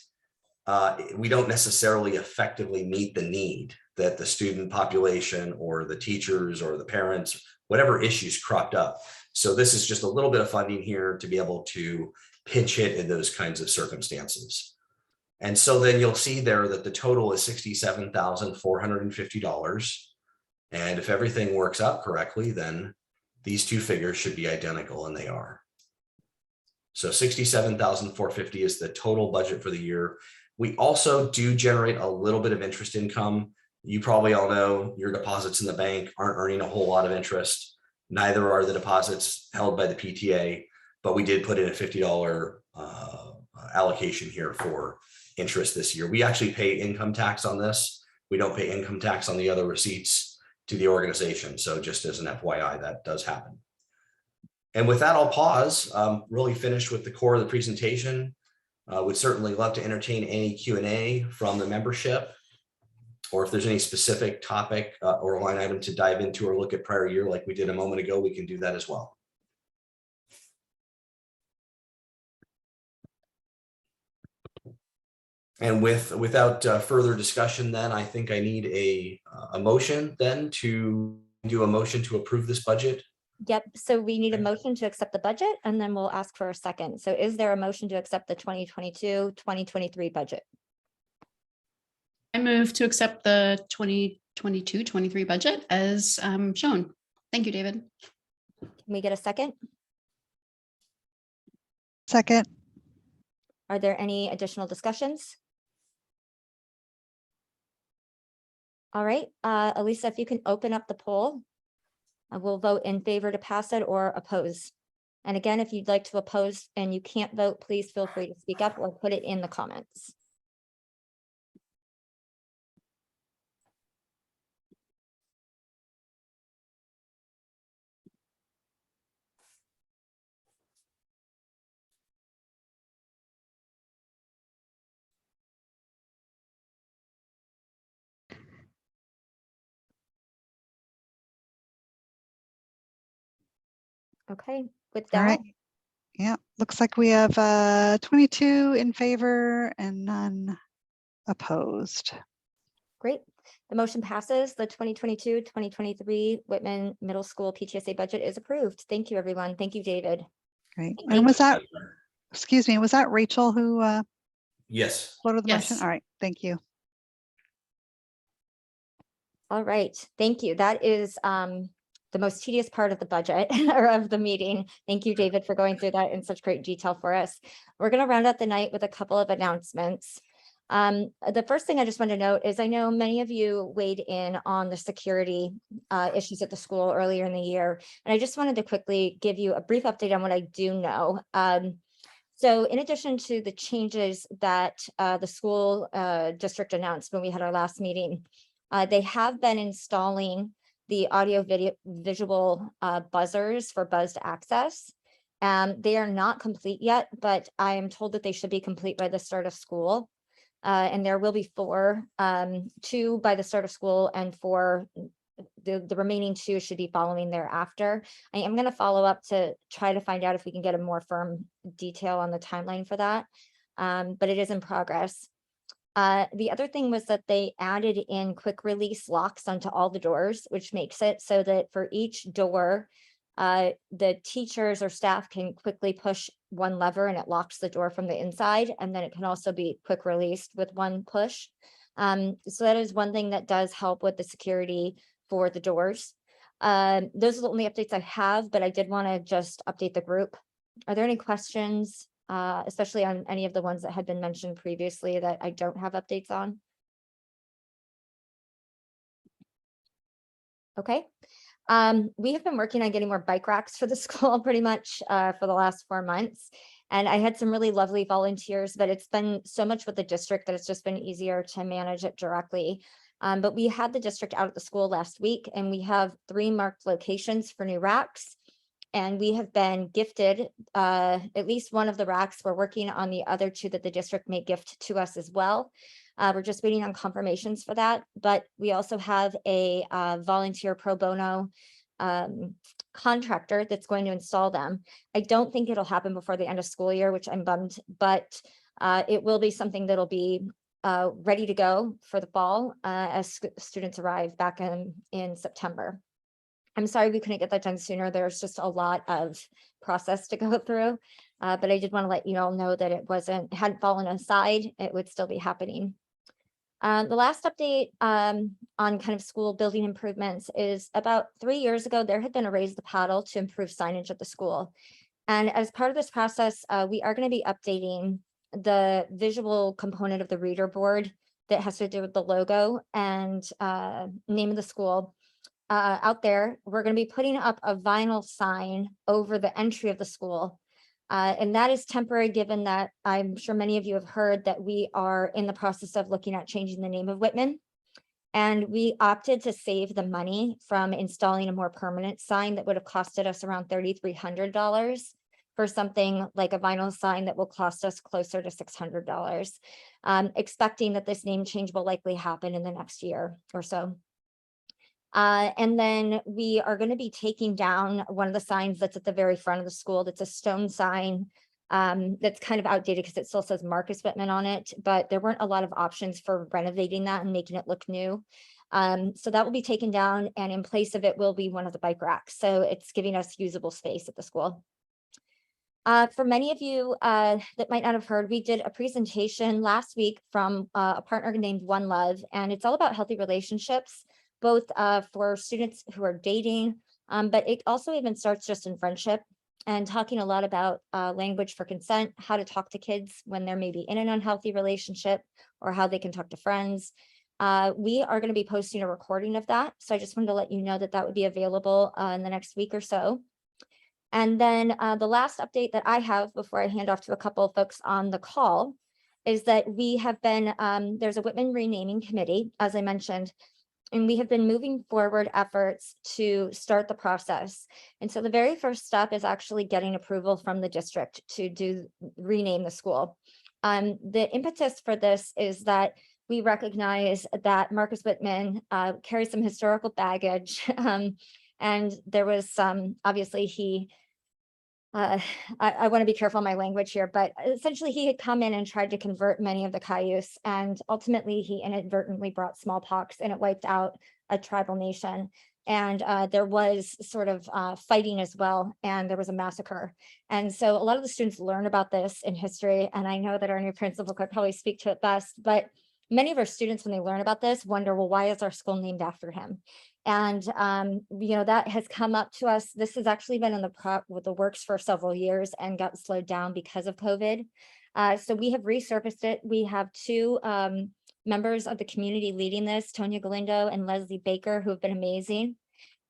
we don't necessarily effectively meet the need that the student population or the teachers or the parents, whatever issues cropped up. So this is just a little bit of funding here to be able to pinch hit in those kinds of circumstances. And so then you'll see there that the total is $67,450. And if everything works out correctly, then these two figures should be identical, and they are. So $67,450 is the total budget for the year. We also do generate a little bit of interest income. You probably all know your deposits in the bank aren't earning a whole lot of interest. Neither are the deposits held by the PTA, but we did put in a $50 allocation here for interest this year. We actually pay income tax on this. We don't pay income tax on the other receipts to the organization. So just as an FYI, that does happen. And with that, I'll pause. Really finished with the core of the presentation. Would certainly love to entertain any Q&A from the membership, or if there's any specific topic or line item to dive into or look at prior year like we did a moment ago, we can do that as well. And without further discussion, then I think I need a motion then to do a motion to approve this budget. Yep, so we need a Okay. motion to accept the budget and then we'll ask for a second. So is there a motion to accept the 2022-2023 budget? I move to accept the 2022-23 budget as shown. Thank you, David. Can we get a second? Second, Are there any additional discussions? All right, Elisa, if you can open up the poll, I will vote in favor to pass it or oppose. And again, if you'd like to oppose and you can't vote, please feel free to speak up or put it in the comments. Okay, with all that, right. Yeah, looks like we have 22 in favor and none opposed. great. The motion passes. The 2022-2023 Whitman Middle School PTSA budget is approved. Thank you, everyone. Thank you, David. Great. Thank And was you. that, excuse me, was that Rachel who Yes. floated the motion? Yes. All right, thank you. All right, thank you. That is the most tedious part of the budget or of the meeting. Thank you, David, for going through that in such great detail for us. We're going to round out the night with a couple of announcements. The first thing I just want to note is I know many of you weighed in on the security issues at the school earlier in the year, and I just wanted to quickly give you a brief update on what I do know. So in addition to the changes that the school district announced when we had our last meeting, they have been installing the audio video visual buzzers for buzzed access. They are not complete yet, but I am told that they should be complete by the start of school. And there will be 4, 2 by the start of school and 4, the remaining 2 should be following thereafter. I am going to follow up to try to find out if we can get a more firm detail on the timeline for that. But it is in progress. The other thing was that they added in quick release locks onto all the doors, which makes it so that for each door, the teachers or staff can quickly push one lever and it locks the door from the inside, and then it can also be quick released with one push. So that is one thing that does help with the security for the doors. Those are the only updates I have, but I did want to just update the group. Are there any questions, especially on any of the ones that had been mentioned previously that I don't have updates on? Okay. We have been working on getting more bike racks for the school pretty much for the last 4 months. And I had some really lovely volunteers, but it's been so much with the district that it's just been easier to manage it directly. But we had the district out at the school last week, and we have 3 marked locations for new racks. And we have been gifted at least one of the racks. We're working on the other 2 that the district may gift to us as well. We're just waiting on confirmations for that, but we also have a volunteer pro bono contractor that's going to install them. I don't think it'll happen before the end of school year, which I'm bummed, but it will be something that'll be ready to go for the fall as students arrive back in September. I'm sorry we couldn't get that done sooner. There's just a lot of process to go through, but I did want to let you all know that it hadn't fallen aside. It would still be happening. The last update on kind of school building improvements is about 3 years ago, there had been a raise the paddle to improve signage at the school. And as part of this process, we are going to be updating the visual component of the reader board that has to do with the logo and name of the school. Out there, we're going to be putting up a vinyl sign over the entry of the school. And that is temporary, given that I'm sure many of you have heard that we are in the process of looking at changing the name of Whitman. And we opted to save the money from installing a more permanent sign that would have costed us around $3,300 for something like a vinyl sign that will cost us closer to $600, expecting that this name change will likely happen in the next year or so. And then we are going to be taking down one of the signs that's at the very front of the school. That's a stone sign that's kind of outdated because it still says Marcus Whitman on it, but there weren't a lot of options for renovating that and making it look new. So that will be taken down, and in place of it will be one of the bike racks. So it's giving us usable space at the school. For many of you that might not have heard, we did a presentation last week from a partner named One Love, and it's all about healthy relationships, both for students who are dating, but it also even starts just in friendship, and talking a lot about language for consent, how to talk to kids when they're maybe in an unhealthy relationship, or how they can talk to friends. We are going to be posting a recording of that, so I just wanted to let you know that that would be available in the next week or so. And then the last update that I have before I hand off to a couple of folks on the call is that we have been, there's a Whitman renaming committee, as I mentioned, and we have been moving forward efforts to start the process. And so the very first step is actually getting approval from the district to rename the school. The impetus for this is that we recognize that Marcus Whitman carries some historical baggage, and there was some, obviously I want to be careful in my language here, but essentially he had come in and tried to convert many of the Cayuse, and ultimately he inadvertently brought smallpox, and it wiped out a tribal nation. And there was sort of fighting as well, and there was a massacre. And so a lot of the students learn about this in history, and I know that our new principal could probably speak to it best, but many of our students, when they learn about this, wonder, well, why is our school named after him? And, you know, that has come up to us. This has actually been in the works for several years and got slowed down because of COVID. So we have resurfaced it. We have two members of the community leading this, Tonya Galindo and Leslie Baker, who have been amazing.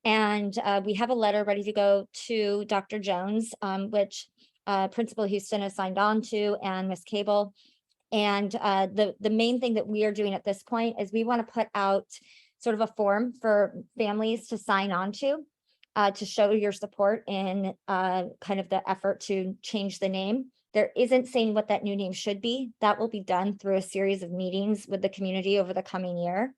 And we have a letter ready to go to Dr. Jones, which Principal Houston has signed on to, and Ms. Cable. And the main thing that we are doing at this point is we want to put out sort of a form for families to sign on to show your support in kind of the effort to change the name. There isn't saying what that new name should be. That will be done through a series of meetings with the community over the coming year.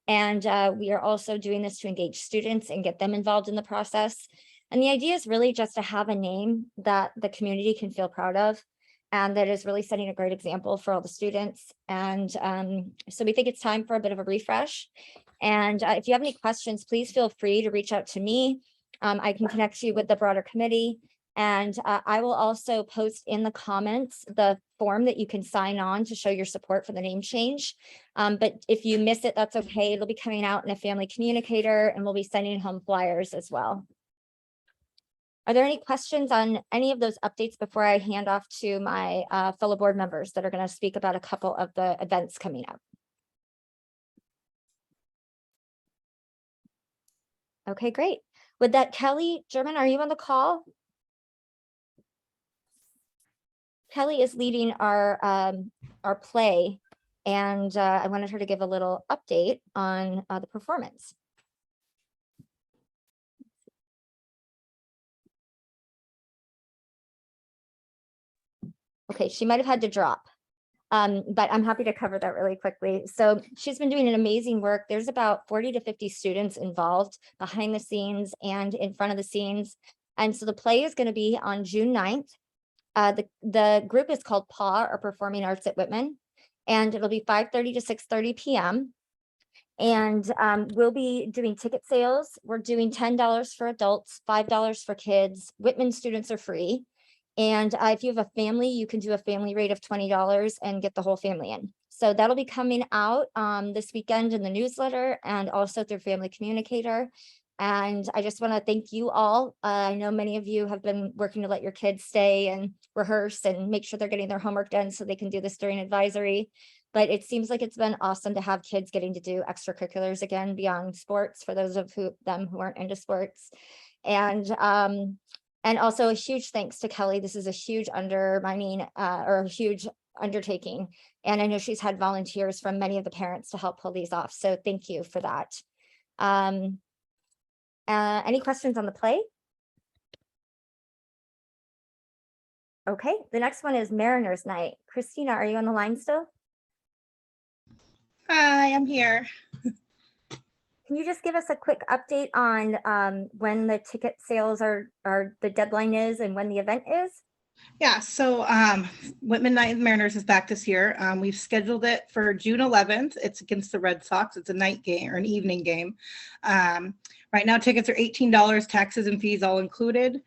And we are also doing this to engage students and get them involved in the process. And the idea is really just to have a name that the community can feel proud of, and that is really setting a great example for all the students. And so we think it's time for a bit of a refresh. And if you have any questions, please feel free to reach out to me. I can connect you with the broader committee. And I will also post in the comments the form that you can sign on to show your support for the name change. But if you miss it, that's okay. It'll be coming out in a family communicator, and we'll be sending home flyers as well. Are there any questions on any of those updates before I hand off to my fellow board members that are going to speak about a couple of the events coming up? Okay, great. With that, Kelly German, are you on the call? Kelly is leading our play, and I wanted her to give a little update on the performance. Okay, she might have had to drop, but I'm happy to cover that really quickly. So she's been doing an amazing work. There's about 40 to 50 students involved behind the scenes and in front of the scenes. And so the play is going to be on June 9th. The group is called PAW, or Performing Arts at Whitman, and it'll be 5:30 to 6:30 p.m. And we'll be doing ticket sales. We're doing $10 for adults, $5 for kids. Whitman students are free. And if you have a family, you can do a family rate of $20 and get the whole family in. So that'll be coming out this weekend in the newsletter and also through Family Communicator. And I just want to thank you all. I know many of you have been working to let your kids stay and rehearse and make sure they're getting their homework done so they can do this during advisory. But it seems like it's been awesome to have kids getting to do extracurriculars again beyond sports for those of them who aren't into sports. And also a huge thanks to Kelly. This is a huge undertaking. And I know she's had volunteers from many of the parents to help pull these off. So thank you for that. Any questions on the play? Okay, the next one is Mariners Night. Christina, are you on the line still? Hi, I'm here. Can you just give us a quick update on when the ticket sales the deadline is and when the event is? Yeah, so Whitman Knight and Mariners is back this year. We've scheduled it for June 11th. It's against the Red Sox. It's a night game or an evening game. Right now, tickets are $18, taxes and fees all included.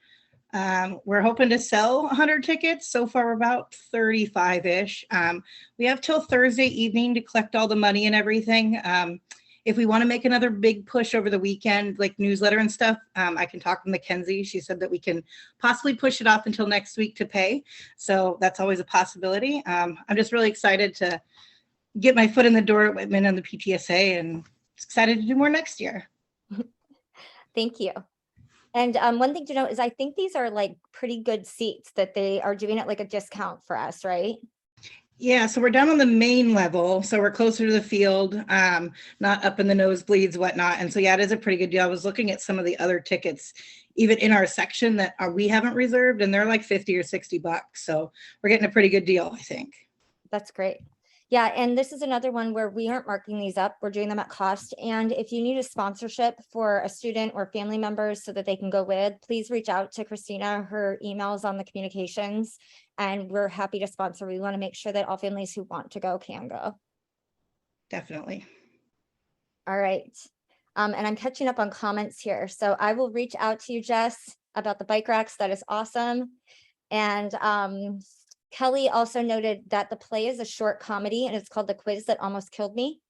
We're hoping to sell 100 tickets. So far, we're about 35-ish. We have till Thursday evening to collect all the money and everything. If we want to make another big push over the weekend, like newsletter and stuff, I can talk to Mackenzie. She said that we can possibly push it off until next week to pay. So that's always a possibility. I'm just really excited to get my foot in the door at Whitman and the PTSA, and excited to do more next year. Thank you. And one thing to note is I think these are like pretty good seats that they are doing it like a discount for us, right? Yeah, so we're down on the main level, so we're closer to the field, not up in the nosebleeds, whatnot. And so, yeah, it is a pretty good deal. I was looking at some of the other tickets, even in our section that we haven't reserved, and they're like 50 or 60 bucks. So we're getting a pretty good deal, I think. That's great. Yeah, and this is another one where we aren't marking these up. We're doing them at cost. And if you need a sponsorship for a student or family members so that they can go with, please reach out to Christina. Her email is on the communications, and we're happy to sponsor. We want to make sure that all families who want to go can go. Definitely. All right. And I'm catching up on comments here. So I will reach out to you, Jess, about the bike racks. That is awesome. And Kelly also noted that the play is a short comedy and it's called The Quiz That Almost Killed Me.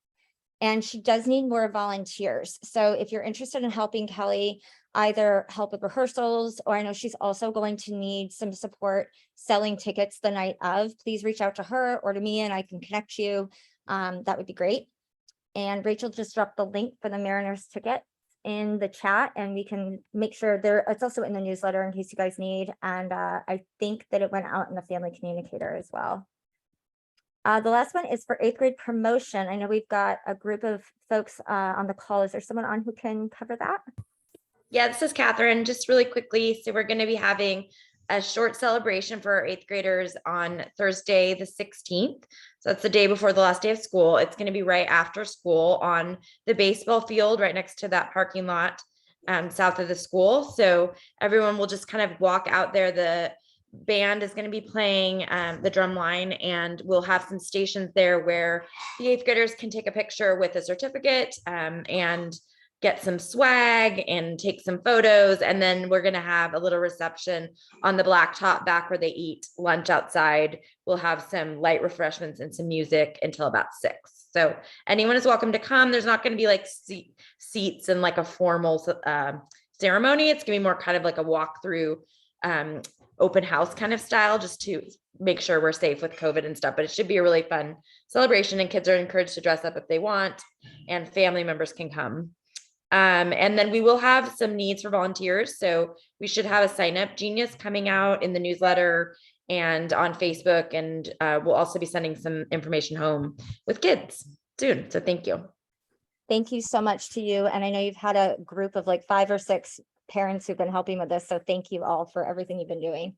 And she does need more volunteers. So if you're interested in helping Kelly either help with rehearsals, or I know she's also going to need some support selling tickets the night of, please reach out to her or to me and I can connect you. That would be great. And Rachel just dropped the link for the Mariners ticket in the chat, and we can make sure it's also in the newsletter in case you guys need. And I think that it went out in the family communicator as well. The last one is for 8th grade promotion. I know we've got a group of folks on the call. Is there someone on who can cover that? Yeah, this is Catherine. Just really quickly. So we're going to be having a short celebration for our 8th graders on Thursday, the 16th. So that's the day before the last day of school. It's going to be right after school on the baseball field, right next to that parking lot south of the school. So everyone will just kind of walk out there. The band is going to be playing the drum line, and we'll have some stations there where the 8th graders can take a picture with a certificate and get some swag and take some photos. And then we're going to have a little reception on the blacktop back where they eat lunch outside. We'll have some light refreshments and some music until about 6. So anyone is welcome to come. There's not going to be like seats and like a formal ceremony. It's going to be more kind of like a walkthrough, open house kind of style, just to make sure we're safe with COVID and stuff. But it should be a really fun celebration, and kids are encouraged to dress up if they want, and family members can come. And then we will have some needs for volunteers. So we should have a sign up genius coming out in the newsletter and on Facebook. And we'll also be sending some information home with kids soon. So thank you. Thank you so much to you. And I know you've had a group of like 5 or 6 parents who've been helping with this. So thank you all for everything you've been doing.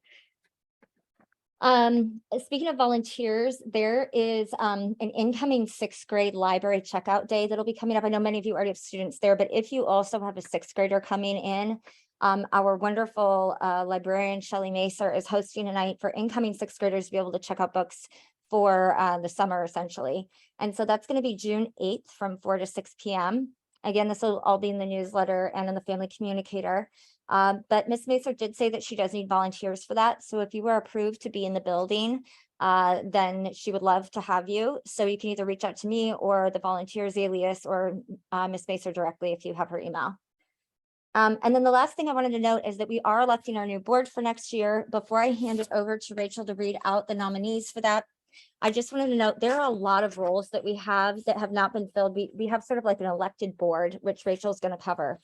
Speaking of volunteers, there is an incoming 6th grade library checkout day that'll be coming up. I know many of you already have students there, but if you also have a 6th grader coming in, our wonderful librarian Shelley Macer is hosting a night for incoming 6th graders to be able to check out books for the summer, essentially. And so that's going to be June 8th from 4 to 6 p.m. Again, this will all be in the newsletter and in the family communicator. But Ms. Macer did say that she does need volunteers for that. So if you were approved to be in the building, then she would love to have you. So you can either reach out to me or the volunteers alias or Ms. Macer directly if you have her email. And then the last thing I wanted to note is that we are electing our new board for next year. Before I hand it over to Rachel to read out the nominees for that, I just wanted to note there are a lot of roles that we have that have not been filled. We have sort of like an elected board, which Rachel's going to cover.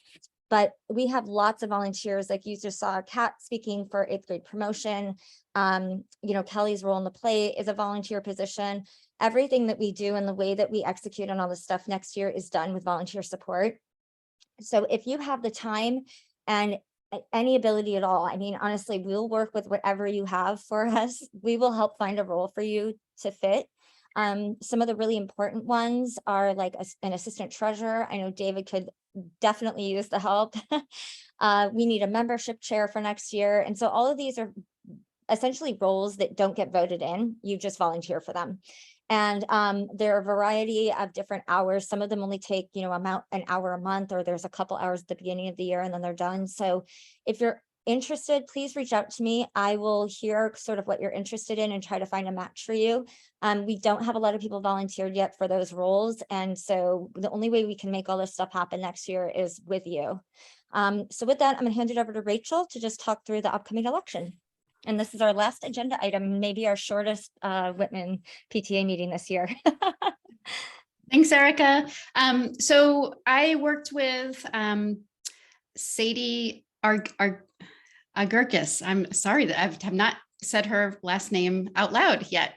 But we have lots of volunteers, like you just saw Kat speaking for 8th grade promotion. Kelly's role in the play is a volunteer position. Everything that we do and the way that we execute on all this stuff next year is done with volunteer support. So if you have the time and any ability at all, I mean, honestly, we'll work with whatever you have for us. We will help find a role for you to fit. Some of the really important ones are like an assistant treasurer. I know David could definitely use the help. We need a membership chair for next year. And so all of these are essentially roles that don't get voted in. You just volunteer for them. And there are a variety of different hours. Some of them only take, you know, an hour a month, or there's a couple hours at the beginning of the year and then they're done. So if you're interested, please reach out to me. I will hear sort of what you're interested in and try to find a match for you. We don't have a lot of people volunteered yet for those roles. And so the only way we can make all this stuff happen next year is with you. So with that, I'm gonna hand it over to Rachel to just talk through the upcoming election. And this is our last agenda item, maybe our shortest Whitman PTA meeting this year. Thanks, Erica. So I worked with Sadie Agurkis. I'm sorry that I have not said her last name out loud yet,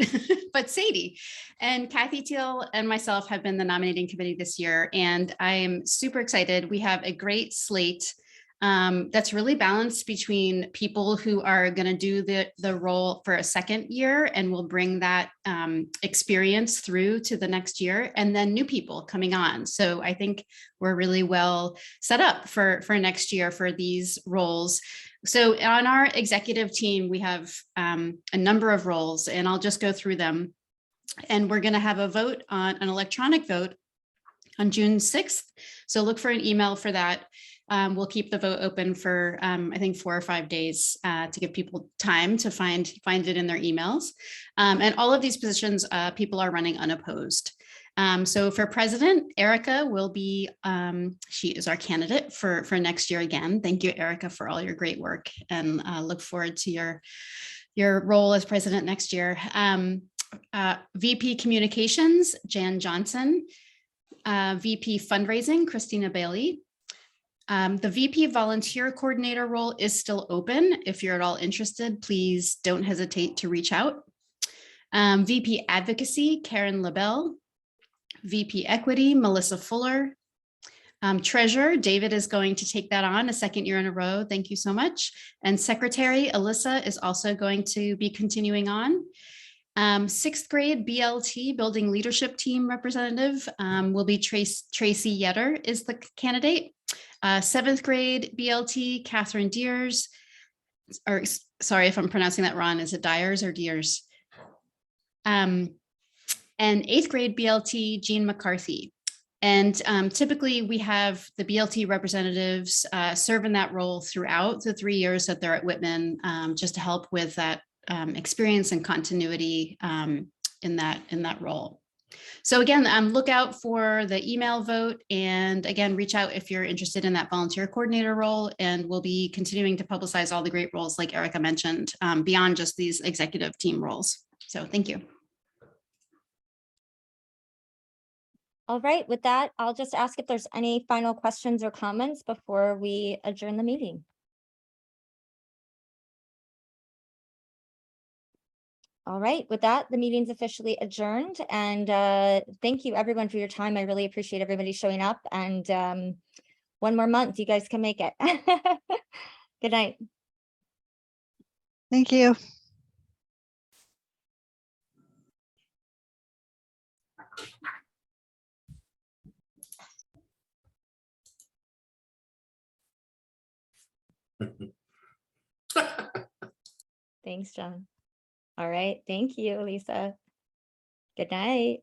but Sadie and Kathy Teal and myself have been the nominating committee this year, and I am super excited. We have a great slate that's really balanced between people who are going to do the role for a second year and will bring that experience through to the next year, and then new people coming on. So I think we're really well set up for next year for these roles. So on our executive team, we have a number of roles, and I'll just go through them. And we're going to have a vote on an electronic vote on June 6th. So look for an email for that. We'll keep the vote open for, I think, 4 or 5 days to give people time to find it in their emails. And all of these positions, people are running unopposed. So for president, Erica will be, she is our candidate for next year again. Thank you, Erica, for all your great work, and look forward to your role as president next year. VP Communications, Jan Johnson. VP Fundraising, Christina Bailey. The VP Volunteer Coordinator role is still open. If you're at all interested, please don't hesitate to reach out. VP Advocacy, Karen LaBelle. VP Equity, Melissa Fuller. Treasurer, David is going to take that on a second year in a row. Thank you so much. And Secretary, Alyssa, is also going to be continuing on. 6th grade BLT, Building Leadership Team representative, will be Tracy Yetter is the candidate. 7th grade BLT, Catherine Deers, or sorry if I'm pronouncing that wrong, is it Dyers or Deers? And 8th grade BLT, Jean McCarthy. And typically we have the BLT representatives serve in that role throughout the 3 years that they're at Whitman, just to help with that experience and continuity in that role. So again, look out for the email vote, and again, reach out if you're interested in that volunteer coordinator role, and we'll be continuing to publicize all the great roles like Erica mentioned, beyond just these executive team roles. So thank you. All right, with that, I'll just ask if there's any final questions or comments before we adjourn the meeting. All right, with that, the meeting's officially adjourned, and thank you everyone for your time. I really appreciate everybody showing up, and one more month, you guys can make it. Good night. Thank you. Thanks, John. All right, thank you, Lisa. Good night.